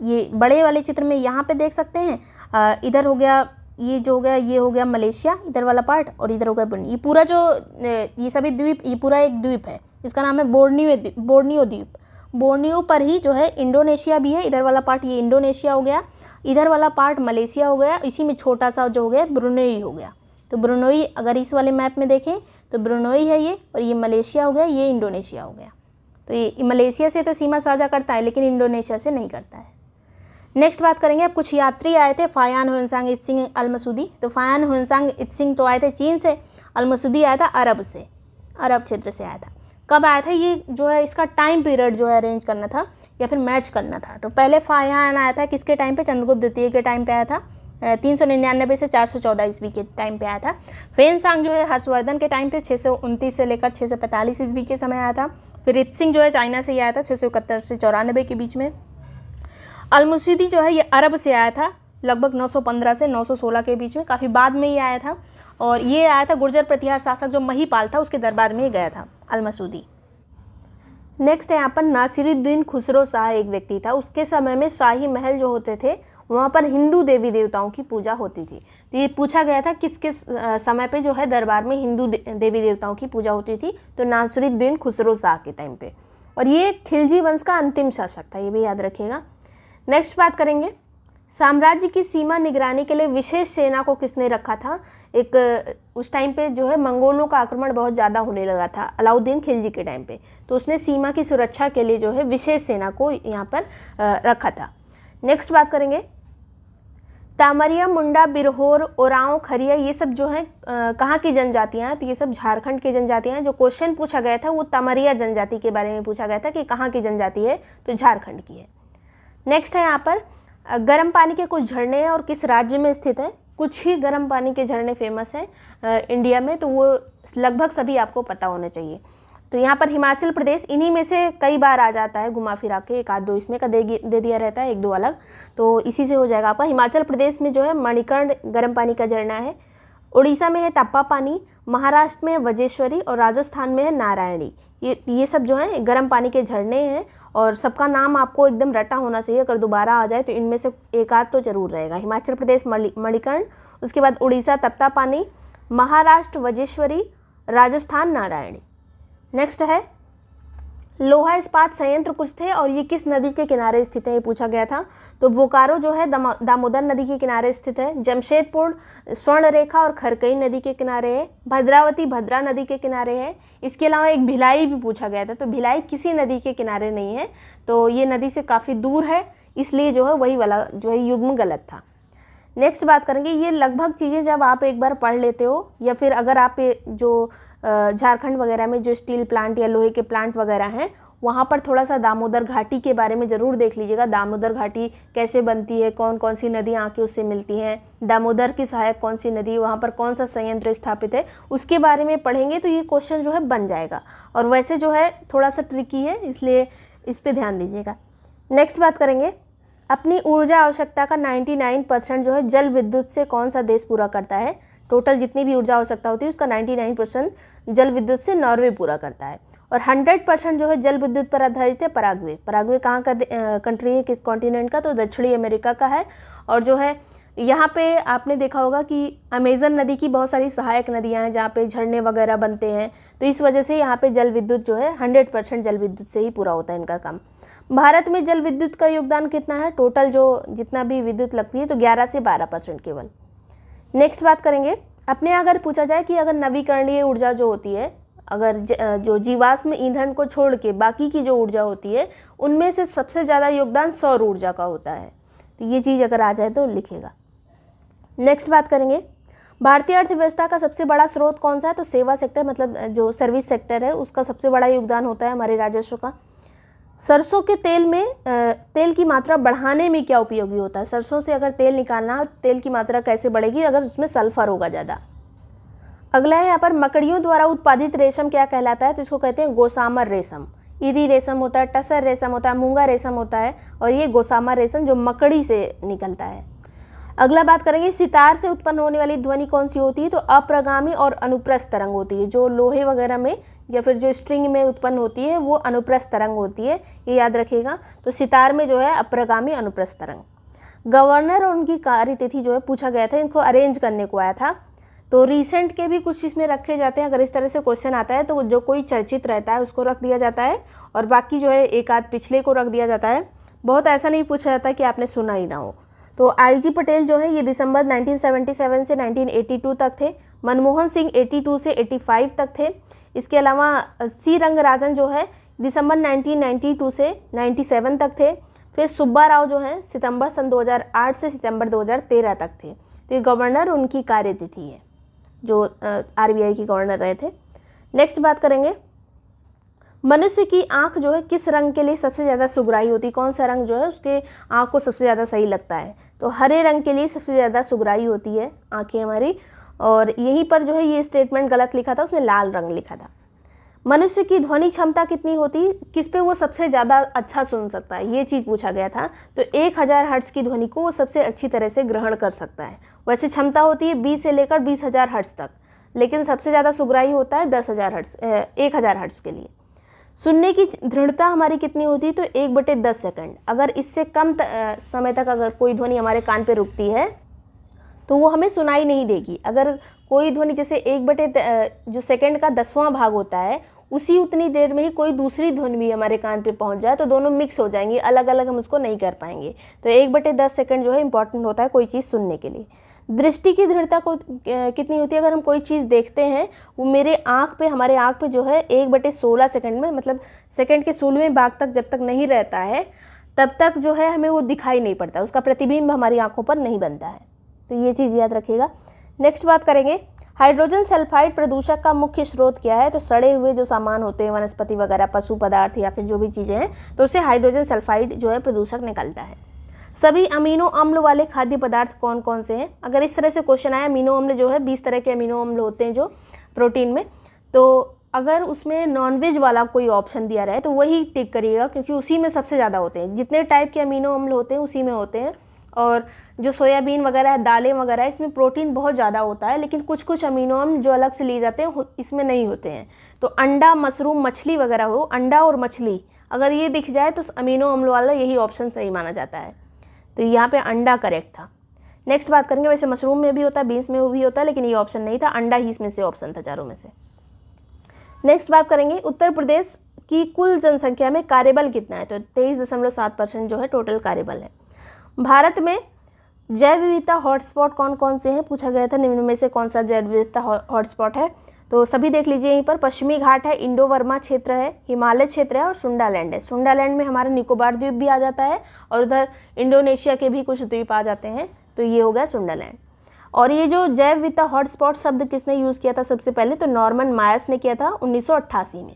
ये बड़े वाले चित्र में यहाँ पे देख सकते हैं। इधर हो गया, ये जो हो गया, ये हो गया मलेशिया, इधर वाला पार्ट, और इधर हो गया ब्रुनेई। ये पूरा जो ये सभी द्वीप, ये पूरा एक द्वीप है, इसका नाम है बोर्नियो द्वीप। बोर्नियो पर ही जो है इंडोनेशिया भी है। इधर वाला पार्ट ये इंडोनेशिया हो गया, इधर वाला पार्ट मलेशिया हो गया, इसी में छोटा सा जो हो गया ब्रुनेई हो गया। तो ब्रुनेई अगर इस वाले मैप में देखें तो ब्रुनेई है ये, और ये मलेशिया हो गया, ये इंडोनेशिया हो गया। तो ये मलेशिया से तो सीमा साझा करता है लेकिन इंडोनेशिया से नहीं करता है। नेक्स्ट बात करेंगे, अब कुछ यात्री आए थे, फायान हुएनसांग इत्सिंग अलमसूदी। तो फायान हुएनसांग इत्सिंग तो आए थे चीन से, अलमसूदी आया था अरब से, अरब क्षेत्र से आया था। कब आया था? ये जो है इसका टाइम पीरियड जो है अरेंज करना था या फिर मैच करना था। तो पहले फायान आया था किसके टाइम पे? चंद्रगुप्त द्वितीय के टाइम पे आया था। 399 से 414 ईस्वी के टाइम पे आया था। फेनसांग जो है हर्षवर्धन के टाइम पे 629 से लेकर 645 ईस्वी के समय आया था। फिर इत्सिंग जो है चाइना से ही आया था 671 से 94 के बीच में। अलमसूदी जो है ये अरब से आया था लगभग 915 से 916 के बीच में, काफ़ी बाद में ही आया था। और ये आया था गुर्जर प्रतिहार शासक जो महिपाल था उसके दरबार में गया था अलमसूदी। नेक्स्ट है यहाँ पर नासिरुद्दीन खुसरो शाह एक व्यक्ति था। उसके समय में शाही महल जो होते थे वहाँ पर हिंदू देवी देवताओं की पूजा होती थी। तो ये पूछा गया था किसके समय पे जो है दरबार में हिंदू देवी देवताओं की पूजा होती थी। तो नासिरुद्दीन खुसरो शाह के टाइम पे, और ये खिलजी वंश का अंतिम शासक था, ये भी याद रखिएगा। नेक्स्ट बात करेंगे, साम्राज्य की सीमा निगरानी के लिए विशेष सेना को किसने रखा था? एक उस टाइम पे जो है मंगोलों का आक्रमण बहुत ज़्यादा होने लगा था अलाउद्दीन खिलजी के टाइम पे, तो उसने सीमा की सुरक्षा के लिए जो है विशेष सेना को यहाँ पर रखा था। नेक्स्ट बात करेंगे, तामरिया, मुंडा, बिरहोर, ओरांव, खरिया, ये सब जो हैं कहाँ की जनजातियाँ हैं? तो ये सब झारखंड की जनजातियाँ हैं। जो क्वेश्चन पूछा गया था वो तामरिया जनजाति के बारे में पूछा गया था कि कहाँ की जनजाति है, तो झारखंड की है। नेक्स्ट है यहाँ पर गर्म पानी के कुछ झरने हैं और किस राज्य में स्थित है? कुछ ही गर्म पानी के झरने फेमस हैं इंडिया में, तो वो लगभग सभी आपको पता होना चाहिए। तो यहाँ पर हिमाचल प्रदेश इन्हीं में से कई बार आ जाता है घुमा फिरा के, एक आध दो इसमें का दे दिया रहता है, एक दो अलग, तो इसी से हो जाएगा आपका। हिमाचल प्रदेश में जो है मणिकर्ण गर्म पानी का झरना है, उड़ीसा में है तप्पा पानी, महाराष्ट्र में है वजेश्वरी और राजस्थान में है नारायणी। ये सब जो है गर्म पानी के झरने हैं और सबका नाम आपको एकदम रटा होना चाहिए। अगर दोबारा आ जाए तो इनमें से एक आध तो जरूर रहेगा। हिमाचल प्रदेश मणिकर्ण, उसके बाद उड़ीसा तप्ता पानी, महाराष्ट्र वजेश्वरी, राजस्थान नारायणी। नेक्स्ट है लोहा इस्पात संयंत्र कुछ थे और ये किस नदी के किनारे स्थित है, ये पूछा गया था। तो बोकारो जो है दामोदर नदी के किनारे स्थित है। जमशेदपुर स्वर्ण रेखा और खरकई नदी के किनारे है। भद्रावती भद्रा नदी के किनारे है। इसके अलावा एक भिलाई भी पूछा गया था, तो भिलाई किसी नदी के किनारे नहीं है, तो ये नदी से काफ़ी दूर है, इसलिए जो है वही वाला जो है युग्म गलत था। नेक्स्ट बात करेंगे, ये लगभग चीज़ें जब आप एक बार पढ़ लेते हो या फिर अगर आप जो झारखंड वगैरह में जो स्टील प्लांट या लोहे के प्लांट वगैरह हैं वहाँ पर थोड़ा सा दामोदर घाटी के बारे में ज़रूर देख लीजिएगा। दामोदर घाटी कैसे बनती है, कौन कौन सी नदियाँ आके उससे मिलती हैं, दामोदर की सहायक कौन सी नदी, वहाँ पर कौन सा संयंत्र स्थापित है, उसके बारे में पढ़ेंगे तो ये क्वेश्चन जो है बन जाएगा। और वैसे जो है थोड़ा सा ट्रिकी है, इसलिए इस पर ध्यान दीजिएगा। नेक्स्ट बात करेंगे, अपनी ऊर्जा आवश्यकता का 99% जो है जल विद्युत से कौन सा देश पूरा करता है। टोटल जितनी भी ऊर्जा आवश्यकता होती है उसका 99% जल विद्युत से नॉर्वे पूरा करता है। और 100% जो है जल विद्युत पर आधारित है पराग्वे। पराग्वे कहाँ का कंट्री है, किस कॉन्टिनेंट का, तो दक्षिणी अमेरिका का है। और जो है यहाँ पे आपने देखा होगा कि अमेज़न नदी की बहुत सारी सहायक नदियाँ हैं जहाँ पे झरने वगैरह बनते हैं, तो इस वजह से यहाँ पे जल विद्युत जो है 100% जल विद्युत से ही पूरा होता है इनका काम। भारत में जल विद्युत का योगदान कितना है, टोटल जो जितना भी विद्युत लगती है तो 11 से 12% केवल। नेक्स्ट बात करेंगे, अपने अगर पूछा जाए कि अगर नवीकरणीय ऊर्जा जो होती है, अगर जो जीवाश्म ईंधन को छोड़ के बाकी की जो ऊर्जा होती है उनमें से सबसे ज़्यादा योगदान सौर ऊर्जा का होता है, तो ये चीज़ अगर आ जाए तो लिखेगा। नेक्स्ट बात करेंगे, भारतीय अर्थव्यवस्था का सबसे बड़ा स्रोत कौन सा है, तो सेवा सेक्टर, मतलब जो सर्विस सेक्टर है उसका सबसे बड़ा योगदान होता है हमारे राजस्व का। सरसों के तेल में तेल की मात्रा बढ़ाने में क्या उपयोगी होता है, सरसों से अगर तेल निकालना हो तेल की मात्रा कैसे बढ़ेगी, अगर उसमें सल्फर होगा ज़्यादा। अगला है यहाँ पर, मकड़ियों द्वारा उत्पादित रेशम क्या कहलाता है, तो इसको कहते हैं गोसामर रेशम। इरी रेशम होता है, टसर रेशम होता है, मूंगा रेशम होता है, और ये गोसामर रेशम जो मकड़ी से निकलता है। अगला बात करेंगे, सितार से उत्पन्न होने वाली ध्वनि कौन सी होती है, तो अप्रगामी और अनुप्रस्थ तरंग होती है। जो लोहे वगैरह में या फिर जो स्ट्रिंग में उत्पन्न होती है वो अनुप्रस्थ तरंग होती है, ये याद रखिएगा। तो सितार में जो है अप्रगामी अनुप्रस्थ तरंग। गवर्नर और उनकी कार्यतिथि जो है पूछा गया था, इनको अरेंज करने को आया था। तो रिसेंट के भी कुछ इसमें रखे जाते हैं, अगर इस तरह से क्वेश्चन आता है तो जो कोई चर्चित रहता है उसको रख दिया जाता है और बाकी जो है एक आध पिछले को रख दिया जाता है। बहुत ऐसा नहीं पूछा जाता कि आपने सुना ही ना हो। तो IG पटेल जो है ये दिसंबर 1977 से 1982 तक थे। मनमोहन सिंह 82 से 85 तक थे। इसके अलावा C रंगराजन जो है दिसंबर 1992 से 97 तक थे। फिर सुब्बा राव जो है सितंबर सन 2008 से सितंबर 2013 तक थे। तो ये गवर्नर उनकी कार्यतिथि है जो RBI की गवर्नर रहे थे। नेक्स्ट बात करेंगे, मनुष्य की आंख जो है किस रंग के लिए सबसे ज़्यादा सुगराई होती है, कौन सा रंग जो है उसके आंख को सबसे ज़्यादा सही लगता है, तो हरे रंग के लिए सबसे ज़्यादा सुगराई होती है आंखें हमारी। और यहीं पर जो है ये स्टेटमेंट गलत लिखा था, उसमें लाल रंग लिखा था। मनुष्य की ध्वनि क्षमता कितनी होती, किस पे वो सबसे ज़्यादा अच्छा सुन सकता है, ये चीज़ पूछा गया था। तो 1000 हर्ट्ज़ की ध्वनि को वो सबसे अच्छी तरह से ग्रहण कर सकता है। वैसे क्षमता होती है 20 से लेकर 20,000 हर्ट्ज़ तक, लेकिन सबसे ज़्यादा सुगराई होता है 10,000 हर्ट्ज़ 1000 हर्ट्ज़ के लिए। सुनने की दृढ़ता हमारी कितनी होती है, तो 1/10 सेकंड। अगर इससे कम समय तक अगर कोई ध्वनि हमारे कान पे रुकती है तो वो हमें सुनाई नहीं देगी। अगर कोई ध्वनि जैसे 1 जो सेकंड का 10वां भाग होता है उसी उतनी देर में ही कोई दूसरी ध्वनि भी हमारे कान पे पहुंच जाए तो दोनों मिक्स हो जाएंगी, अलग अलग हम उसको नहीं कर पाएंगे। तो 1/10 सेकंड जो है इंपॉर्टेंट होता है कोई चीज़ सुनने के लिए। दृष्टि की दृढ़ता को कितनी होती है, अगर हम कोई चीज़ देखते हैं वो हमारे आँख पे जो है 1/16 सेकंड में, मतलब सेकंड के 16वें भाग तक जब तक नहीं रहता है तब तक जो है हमें वो दिखाई नहीं पड़ता, उसका प्रतिबिंब हमारी आँखों पर नहीं बनता है। तो ये चीज़ याद रखिएगा। नेक्स्ट बात करेंगे, हाइड्रोजन सल्फाइड प्रदूषक का मुख्य स्रोत क्या है, तो सड़े हुए जो सामान होते हैं वनस्पति वगैरह, पशु पदार्थ या फिर जो भी चीज़ें हैं, तो उससे हाइड्रोजन सल्फाइड जो है प्रदूषक निकलता है। सभी अमीनो अम्ल वाले खाद्य पदार्थ कौन कौन से हैं, अगर इस तरह से क्वेश्चन आया, अमीनो अम्ल जो है 20 तरह के अमीनो अम्ल होते हैं जो प्रोटीन में, तो अगर उसमें नॉनवेज वाला कोई ऑप्शन दिया रहे तो वही टिक करिएगा, क्योंकि उसी में सबसे ज़्यादा होते हैं। जितने टाइप के अमीनो अम्ल होते हैं उसी में होते हैं। और जो सोयाबीन वगैरह है, दालें वगैरह, इसमें प्रोटीन बहुत ज़्यादा होता है, लेकिन कुछ कुछ अमीनो अम्ल जो अलग से लिए जाते हैं इसमें नहीं होते हैं। तो अंडा, मशरूम, मछली वगैरह हो, अंडा और मछली अगर ये दिख जाए तो अमीनो अम्ल वाला यही ऑप्शन सही माना जाता है। तो यहाँ पे अंडा करेक्ट था। नेक्स्ट बात करेंगे, वैसे मशरूम में भी होता है, बीन्स में भी होता है, लेकिन ये ऑप्शन नहीं था, अंडा ही इसमें से ऑप्शन था चारों में से। नेक्स्ट बात करेंगे, उत्तर प्रदेश की कुल जनसंख्या में कार्यबल कितना है, तो 23.7% जो है टोटल कार्यबल है। भारत में जैव विविधता हॉटस्पॉट कौन कौन से हैं, पूछा गया था निम्न में से कौन सा जैव विविधता हॉटस्पॉट है, तो सभी देख लीजिए यहीं पर। पश्चिमी घाट है, इंडो वर्मा क्षेत्र है, हिमालय क्षेत्र है और सुंडालैंड है। सुंडालैंड में हमारा निकोबार द्वीप भी आ जाता है और उधर इंडोनेशिया के भी कुछ द्वीप आ जाते हैं, तो ये हो गया सुंडालैंड। और ये जो जैव विविधता हॉटस्पॉट शब्द किसने यूज़ किया था सबसे पहले, तो नॉर्मन मायर्स ने किया था 1988 में।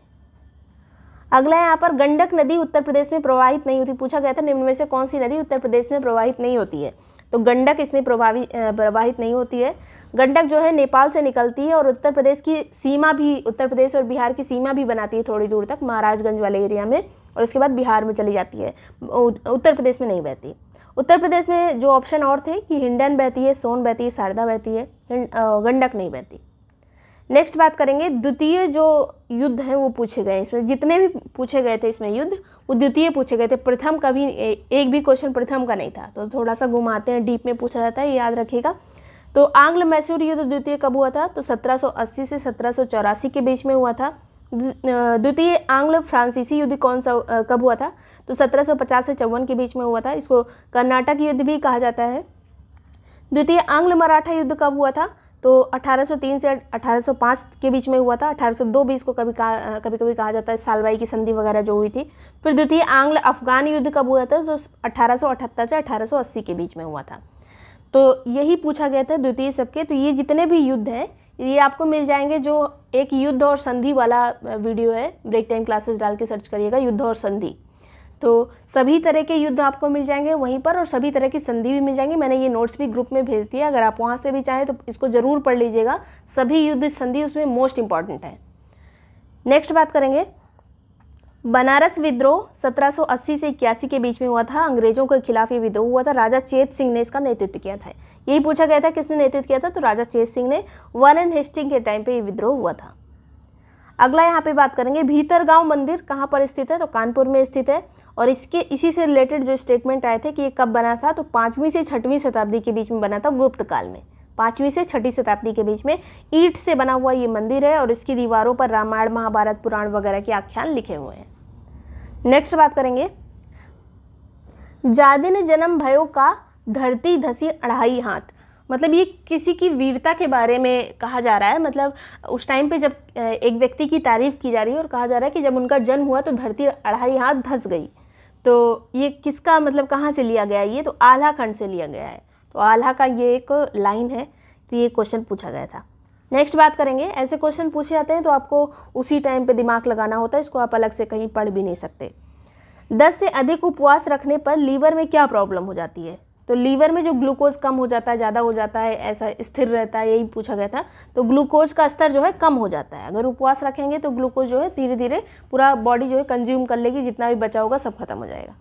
अगला यहाँ पर गंडक नदी उत्तर प्रदेश में प्रवाहित नहीं होती, पूछा गया था निम्न में से कौन सी नदी उत्तर प्रदेश में प्रवाहित नहीं होती है, तो गंडक इसमें प्रवाहित नहीं होती है। गंडक जो है नेपाल से निकलती है और उत्तर प्रदेश की सीमा भी, उत्तर प्रदेश और बिहार की सीमा भी बनाती है थोड़ी दूर तक, महाराजगंज वाले एरिया में, और उसके बाद बिहार में चली जाती है, उत्तर प्रदेश में नहीं बहती। उत्तर प्रदेश में जो ऑप्शन और थे कि हिंडन बहती है, सोन बहती है, शारदा बहती है, गंडक नहीं बहती। नेक्स्ट बात करेंगे, द्वितीय जो युद्ध हैं वो पूछे गए, इसमें जितने भी पूछे गए थे इसमें युद्ध वो द्वितीय पूछे गए थे, प्रथम कभी एक भी क्वेश्चन प्रथम का नहीं था, तो थोड़ा सा घुमाते हैं, डीप में पूछा जाता है, ये याद रखिएगा। तो आंग्ल मैसूर युद्ध द्वितीय कब हुआ था, तो 1780 से 1784 के बीच में हुआ था। द्वितीय आंग्ल फ्रांसीसी युद्ध कौन सा कब हुआ था, तो 1750 से 54 के बीच में हुआ था, इसको कर्नाटक युद्ध भी कहा जाता है। द्वितीय आंग्ल मराठा युद्ध कब हुआ था, तो 1803 से 1805 के बीच में हुआ था। 1802 भी इसको कभी कभी कहा जाता है, सालवाई की संधि वगैरह जो हुई थी। फिर द्वितीय आंग्ल अफगान युद्ध कब हुआ था, तो 1878 से 1880 के बीच में हुआ था। तो यही पूछा गया था द्वितीय सबके। तो ये जितने भी युद्ध हैं ये आपको मिल जाएंगे, जो एक युद्ध और संधि वाला वीडियो है, ब्रेक टाइम क्लासेस डाल के सर्च करिएगा युद्ध और संधि, तो सभी तरह के युद्ध आपको मिल जाएंगे वहीं पर और सभी तरह की संधि भी मिल जाएंगी। मैंने ये नोट्स भी ग्रुप में भेज दिया, अगर आप वहाँ से भी चाहें तो इसको ज़रूर पढ़ लीजिएगा, सभी युद्ध संधि उसमें मोस्ट इंपॉर्टेंट है। नेक्स्ट बात करेंगे, बनारस विद्रोह 1780 से 81 के बीच में हुआ था, अंग्रेजों के खिलाफ ये विद्रोह हुआ था, राजा चेत सिंह ने इसका नेतृत्व किया था। यही पूछा गया था किसने नेतृत्व किया था, तो राजा चेत सिंह ने, वारेन हेस्टिंग के टाइम पे ये विद्रोह हुआ था। अगला यहाँ पे बात करेंगे, भीतरगांव मंदिर कहाँ पर स्थित है, तो कानपुर में स्थित है। और इसी से रिलेटेड जो स्टेटमेंट आए थे कि ये कब बना था, तो 5वीं से 6वीं शताब्दी के बीच में बना था, गुप्त काल में। 5वीं से 6वीं शताब्दी के बीच में ईंट से बना हुआ ये मंदिर है और इसकी दीवारों पर रामायण, महाभारत, पुराण वगैरह के आख्यान लिखे हुए हैं। नेक्स्ट बात करेंगे, जादिन जन्म भयो का धरती धसी 2.5 हाथ, मतलब ये किसी की वीरता के बारे में कहा जा रहा है। मतलब उस टाइम पे जब एक व्यक्ति की तारीफ़ की जा रही है और कहा जा रहा है कि जब उनका जन्म हुआ तो धरती 2.5 हाथ धंस गई, तो ये किसका मतलब कहाँ से लिया गया है, ये तो आल्हा खंड से लिया गया है। तो आल्हा का ये एक लाइन है, तो ये क्वेश्चन पूछा गया था। नेक्स्ट बात करेंगे, ऐसे क्वेश्चन पूछे जाते हैं तो आपको उसी टाइम पे दिमाग लगाना होता है, इसको आप अलग से कहीं पढ़ भी नहीं सकते। 10 से अधिक उपवास रखने पर लीवर में क्या प्रॉब्लम हो जाती है, तो लीवर में जो ग्लूकोज कम हो जाता है, ज़्यादा हो जाता है, ऐसा स्थिर रहता है, यही पूछा गया था। तो ग्लूकोज का स्तर जो है कम हो जाता है, अगर उपवास रखेंगे तो ग्लूकोज जो है धीरे धीरे पूरा बॉडी जो है कंज्यूम कर लेगी, जितना भी बचा होगा सब खत्म हो जाएगा।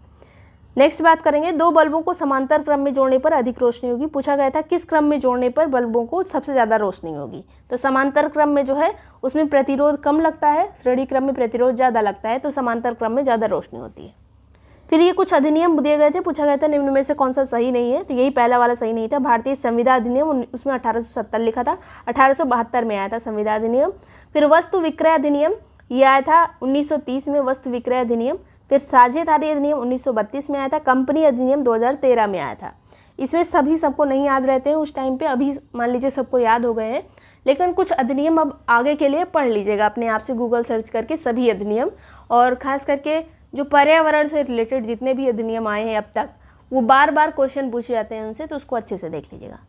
नेक्स्ट बात करेंगे, 2 बल्बों को समांतर क्रम में जोड़ने पर अधिक रोशनी होगी, पूछा गया था किस क्रम में जोड़ने पर बल्बों को सबसे ज़्यादा रोशनी होगी, तो समांतर क्रम में जो है उसमें प्रतिरोध कम लगता है, श्रेणी क्रम में प्रतिरोध ज़्यादा लगता है, तो समांतर क्रम में ज़्यादा रोशनी होती है। फिर ये कुछ अधिनियम दिए गए थे, पूछा गया था निम्न में से कौन सा सही नहीं है, तो यही पहला वाला सही नहीं था। भारतीय संविदा अधिनियम, उसमें 1870 लिखा था, 1872 में आया था संविदा अधिनियम। फिर वस्तु विक्रय अधिनियम, ये आया था 1930 में, वस्तु विक्रय अधिनियम। फिर साझेदारी अधिनियम 1932 में आया था। कंपनी अधिनियम 2013 में आया था। इसमें सभी सबको नहीं याद रहते हैं उस टाइम पे, अभी मान लीजिए सबको याद हो गए हैं, लेकिन कुछ अधिनियम अब आगे के लिए पढ़ लीजिएगा अपने आप से गूगल सर्च करके सभी अधिनियम, और ख़ास करके जो पर्यावरण से रिलेटेड जितने भी अधिनियम आए हैं अब तक, वो बार बार क्वेश्चन पूछे जाते हैं उनसे, तो उसको अच्छे से देख लीजिएगा।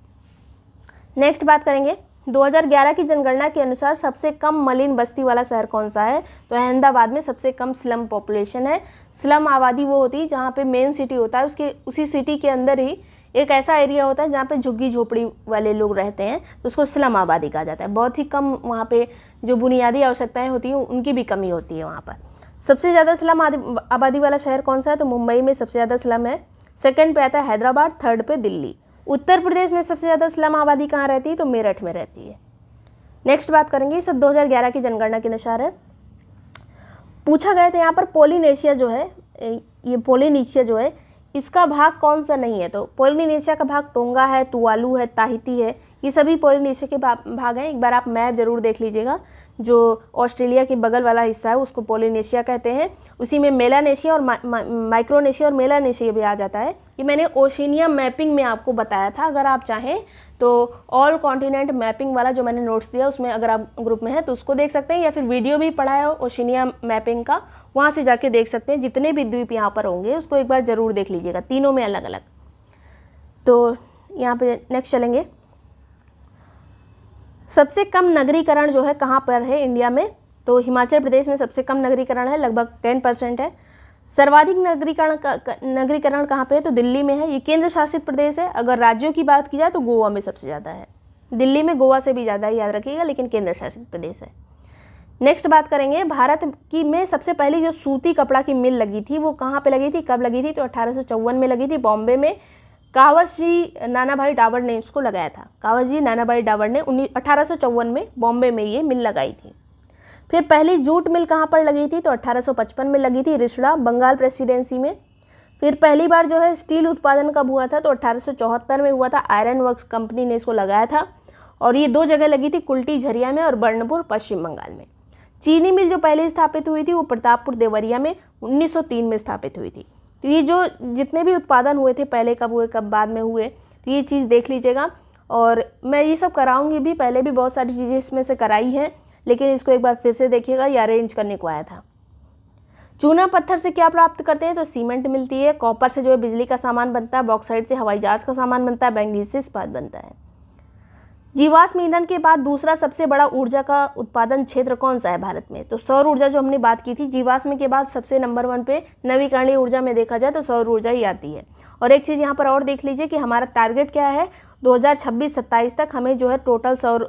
नेक्स्ट बात करेंगे, 2011 की जनगणना के अनुसार सबसे कम मलिन बस्ती वाला शहर कौन सा है, तो अहमदाबाद में सबसे कम स्लम पॉपुलेशन है। स्लम आबादी वो होती है जहाँ पे मेन सिटी होता है, उसके उसी सिटी के अंदर ही एक ऐसा एरिया होता है जहाँ पे झुग्गी झोपड़ी वाले लोग रहते हैं, तो उसको स्लम आबादी कहा जाता है। बहुत ही कम वहाँ पे जो बुनियादी आवश्यकताएं होती हैं उनकी भी कमी होती है वहाँ पर। सबसे ज़्यादा स्लम आबादी वाला शहर कौन सा है, तो मुंबई में सबसे ज़्यादा स्लम है। सेकंड पे आता है हैदराबाद, थर्ड पे दिल्ली। उत्तर प्रदेश में सबसे ज़्यादा स्लम आबादी कहाँ रहती है, तो मेरठ में रहती है। नेक्स्ट बात करेंगे, सब 2011 की जनगणना के अनुसार है। पूछा गया था यहाँ पर पोलिनेशिया जो है, ये पोलिनेशिया जो है, इसका भाग कौन सा नहीं है, तो पोलिनेशिया का भाग टोंगा है, तुवालू है, ताहिती है, ये सभी पोलिनेशिया के भाग हैं। एक बार आप मैप जरूर देख लीजिएगा। जो ऑस्ट्रेलिया के बगल वाला हिस्सा है उसको पोलिनेशिया कहते हैं। उसी में मेलानेशिया और माइक्रोनेशिया और मेलानेशिया भी आ जाता है। ये मैंने ओशिनिया मैपिंग में आपको बताया था। अगर आप चाहें तो ऑल कॉन्टिनेंट मैपिंग वाला जो मैंने नोट्स दिया उसमें अगर आप ग्रुप में हैं तो उसको देख सकते हैं, या फिर वीडियो भी पढ़ा है ओशिनिया मैपिंग का, वहाँ से जाके देख सकते हैं। जितने भी द्वीप यहाँ पर होंगे उसको एक बार ज़रूर देख लीजिएगा, तीनों में अलग अलग। तो यहाँ पे नेक्स्ट चलेंगे। सबसे कम नगरीकरण जो है कहाँ पर है इंडिया में, तो हिमाचल प्रदेश में सबसे कम नगरीकरण है, लगभग 10% है। सर्वाधिक नगरीकरण कहाँ पे है, तो दिल्ली में है। ये केंद्र शासित प्रदेश है। अगर राज्यों की बात की जाए तो गोवा में सबसे ज़्यादा है। दिल्ली में गोवा से भी ज़्यादा है, याद रखिएगा, लेकिन केंद्र शासित प्रदेश है। नेक्स्ट बात करेंगे, भारत की में सबसे पहली जो सूती कपड़ा की मिल लगी थी वो कहाँ पे लगी थी, कब लगी थी, तो 1854 में लगी थी, बॉम्बे में। कावसजी नानाभाई डावर ने इसको लगाया था। कावसजी नानाभाई डावर ने 1854 में बॉम्बे में ये मिल लगाई थी। फिर पहली जूट मिल कहाँ पर लगी थी, तो 1855 में लगी थी, रिसड़ा, बंगाल प्रेसिडेंसी में। फिर पहली बार जो है स्टील उत्पादन कब हुआ था, तो 1874 में हुआ था। आयरन वर्क्स कंपनी ने इसको लगाया था और ये 2 जगह लगी थी, कुल्टी झरिया में और बर्नपुर पश्चिम बंगाल में। चीनी मिल जो पहले स्थापित हुई थी वो प्रतापपुर देवरिया में 1903 में स्थापित हुई थी। तो ये जो जितने भी उत्पादन हुए थे पहले कब हुए कब बाद में हुए, तो ये चीज़ देख लीजिएगा। और मैं ये सब कराऊंगी भी, पहले भी बहुत सारी चीज़ें इसमें से कराई हैं, लेकिन इसको एक बार फिर से देखिएगा, ये अरेंज करने को आया था। चूना पत्थर से क्या प्राप्त करते हैं, तो सीमेंट मिलती है। कॉपर से जो है बिजली का सामान बनता है। बॉक्साइट से हवाई जहाज का सामान बनता है। मैंगनीज से इस्पात बनता है। जीवाश्म ईंधन के बाद दूसरा सबसे बड़ा ऊर्जा का उत्पादन क्षेत्र कौन सा है भारत में, तो सौर ऊर्जा जो हमने बात की थी। जीवाश्म के बाद सबसे नंबर 1 पे नवीकरणीय ऊर्जा में देखा जाए तो सौर ऊर्जा ही आती है। और एक चीज़ यहाँ पर और देख लीजिए कि हमारा टारगेट क्या है, 2026-27 तक हमें जो है टोटल सौर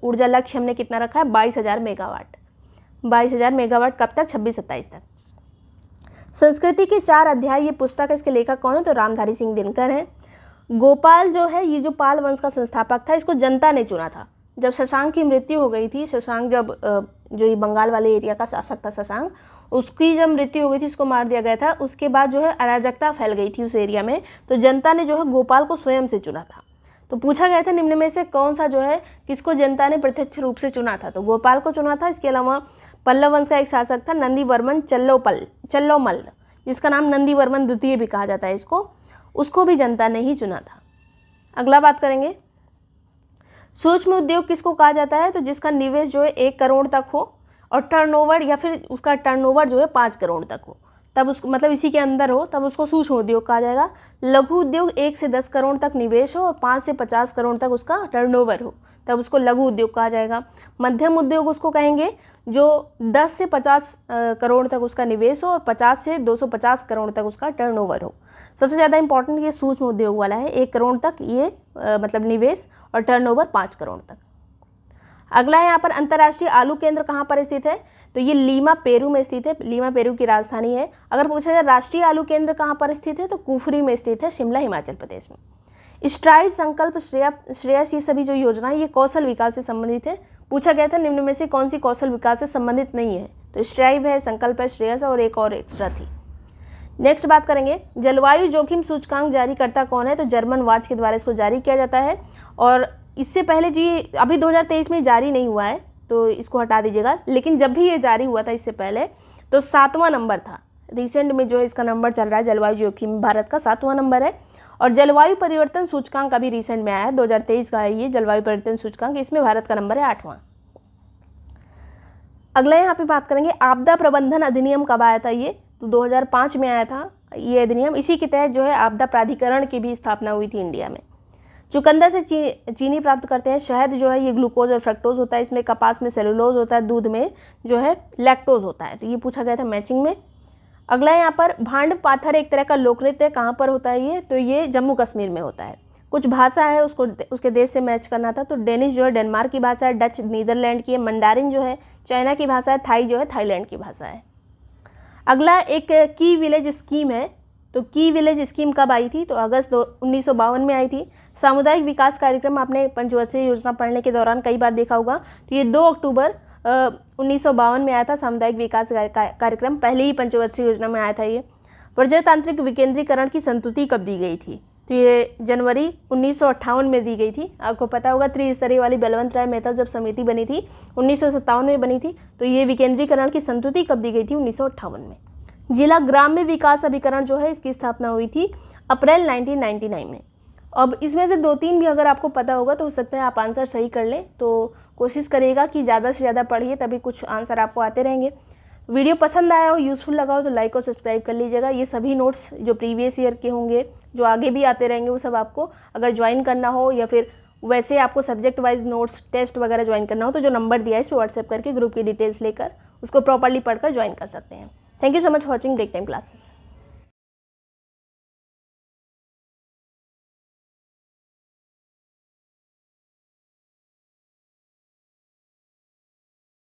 ऊर्जा लक्ष्य हमने कितना रखा है, 22,000 मेगावाट। 22,000 मेगावाट कब तक, 26-27 तक। संस्कृति के 4 अध्याय, ये पुस्तक है, इसके लेखक कौन है, तो रामधारी सिंह दिनकर हैं। गोपाल जो है ये जो पाल वंश का संस्थापक था, इसको जनता ने चुना था। जब शशांक की मृत्यु हो गई थी, शशांक जब जो ये बंगाल वाले एरिया का शासक था शशांक, उसकी जब मृत्यु हो गई थी, उसको मार दिया गया था। उसके बाद जो है अराजकता फैल गई थी उस एरिया में, तो जनता ने जो है गोपाल को स्वयं से चुना था। तो पूछा गया था निम्न में से कौन सा जो है किसको जनता ने प्रत्यक्ष रूप से चुना था, तो गोपाल को चुना था। इसके अलावा पल्लव वंश का एक शासक था नंदीवर्मन चल्लोमल, जिसका नाम नंदीवर्मन द्वितीय भी कहा जाता है इसको, उसको भी जनता ने ही चुना था। अगला बात करेंगे, सूक्ष्म उद्योग किसको कहा जाता है, तो जिसका निवेश जो है 1 करोड़ तक हो और टर्नओवर या फिर उसका टर्नओवर जो है 5 करोड़ तक हो, तब उसको मतलब इसी के अंदर हो, तब उसको सूक्ष्म उद्योग कहा जाएगा। लघु उद्योग 1 से 10 करोड़ तक निवेश हो और 5 से 50 करोड़ तक उसका टर्नओवर हो, तब उसको लघु उद्योग कहा जाएगा। मध्यम उद्योग उसको कहेंगे जो 10 से 50 करोड़ तक उसका निवेश हो और 50 से 250 करोड़ तक उसका टर्नओवर हो। सबसे ज़्यादा इंपॉर्टेंट ये सूक्ष्म उद्योग वाला है, 1 करोड़ तक ये मतलब निवेश और टर्नओवर 5 करोड़ तक। अगला है यहाँ पर अंतर्राष्ट्रीय आलू केंद्र कहाँ पर स्थित है, तो ये लीमा पेरू में स्थित है। लीमा पेरू की राजधानी है। अगर पूछा जाए राष्ट्रीय आलू केंद्र कहाँ पर स्थित है, तो कुफरी में स्थित है, शिमला हिमाचल प्रदेश में। स्ट्राइव, संकल्प, श्रेयस, ये सभी जो योजना है ये कौशल विकास से संबंधित है। पूछा गया था निम्न में से कौन सी कौशल विकास से संबंधित नहीं है, तो स्ट्राइव है, संकल्प है, श्रेयस और एक और एक्स्ट्रा थी। नेक्स्ट बात करेंगे, जलवायु जोखिम सूचकांक जारी करता कौन है, तो जर्मन वाच के द्वारा इसको जारी किया जाता है। और इससे पहले जी अभी 2023 में जारी नहीं हुआ है, तो इसको हटा दीजिएगा, लेकिन जब भी ये जारी हुआ था इससे पहले तो 7वां नंबर था। रिसेंट में जो इसका नंबर चल रहा है जलवायु जोखिम भारत का 7वां नंबर है। और जलवायु परिवर्तन सूचकांक अभी रिसेंट में आया है, 2023 का है ये जलवायु परिवर्तन सूचकांक, इसमें भारत का नंबर है 8वां। अगला यहाँ पे बात करेंगे, आपदा प्रबंधन अधिनियम कब आया था, ये तो 2005 में आया था ये अधिनियम। इसी के तहत जो है आपदा प्राधिकरण की भी स्थापना हुई थी इंडिया में। चुकंदर से चीनी प्राप्त करते हैं। शहद जो है ये ग्लूकोज और फ्रक्टोज होता है इसमें। कपास में सेलुलोज होता है। दूध में जो है लैक्टोज होता है। तो ये पूछा गया था मैचिंग में। अगला यहाँ पर भांड पाथर एक तरह का लोक नृत्य कहाँ पर होता है ये, तो ये जम्मू कश्मीर में होता है। कुछ भाषा है उसको उसके देश से मैच करना था, तो डेनिश जो है डेनमार्क की भाषा है, डच नीदरलैंड की है, मंडारिन जो है चाइना की भाषा है, थाई जो है थाईलैंड की भाषा है। अगला एक की विलेज स्कीम है, तो की विलेज स्कीम कब आई थी, तो अगस्त 1952 में आई थी। सामुदायिक विकास कार्यक्रम आपने पंचवर्षीय योजना पढ़ने के दौरान कई बार देखा होगा, तो ये 2 अक्टूबर 1952 में आया था सामुदायिक विकास कार्यक्रम, पहले ही पंचवर्षीय योजना में आया था ये। प्रजातांत्रिक विकेंद्रीकरण की संस्तुति कब दी गई थी? तो ये जनवरी 1958 में दी गई थी। आपको पता होगा त्रिस्तरीय वाली बलवंत राय मेहता जब समिति बनी थी 1957 में बनी थी। तो ये विकेंद्रीकरण की संस्तुति कब दी गई थी? 1958 में। जिला ग्राम्य विकास अभिकरण जो है इसकी स्थापना हुई थी अप्रैल 1999 में। अब इसमें से 2-3 भी अगर आपको पता होगा तो हो सकता है आप आंसर सही कर लें। तो कोशिश करिएगा कि ज़्यादा से ज़्यादा पढ़िए, तभी कुछ आंसर आपको आते रहेंगे। वीडियो पसंद आया हो, यूज़फुल लगा हो तो लाइक और सब्सक्राइब कर लीजिएगा। ये सभी नोट्स जो प्रीवियस ईयर के होंगे, जो आगे भी आते रहेंगे, वो सब आपको अगर ज्वाइन करना हो या फिर वैसे आपको सब्जेक्ट वाइज नोट्स टेस्ट वगैरह ज्वाइन करना हो तो जो नंबर दिया है इस पर व्हाट्सएप करके ग्रुप की डिटेल्स लेकर उसको प्रॉपरली पढ़कर ज्वाइन कर सकते हैं। Thank you so much for watching break time classes.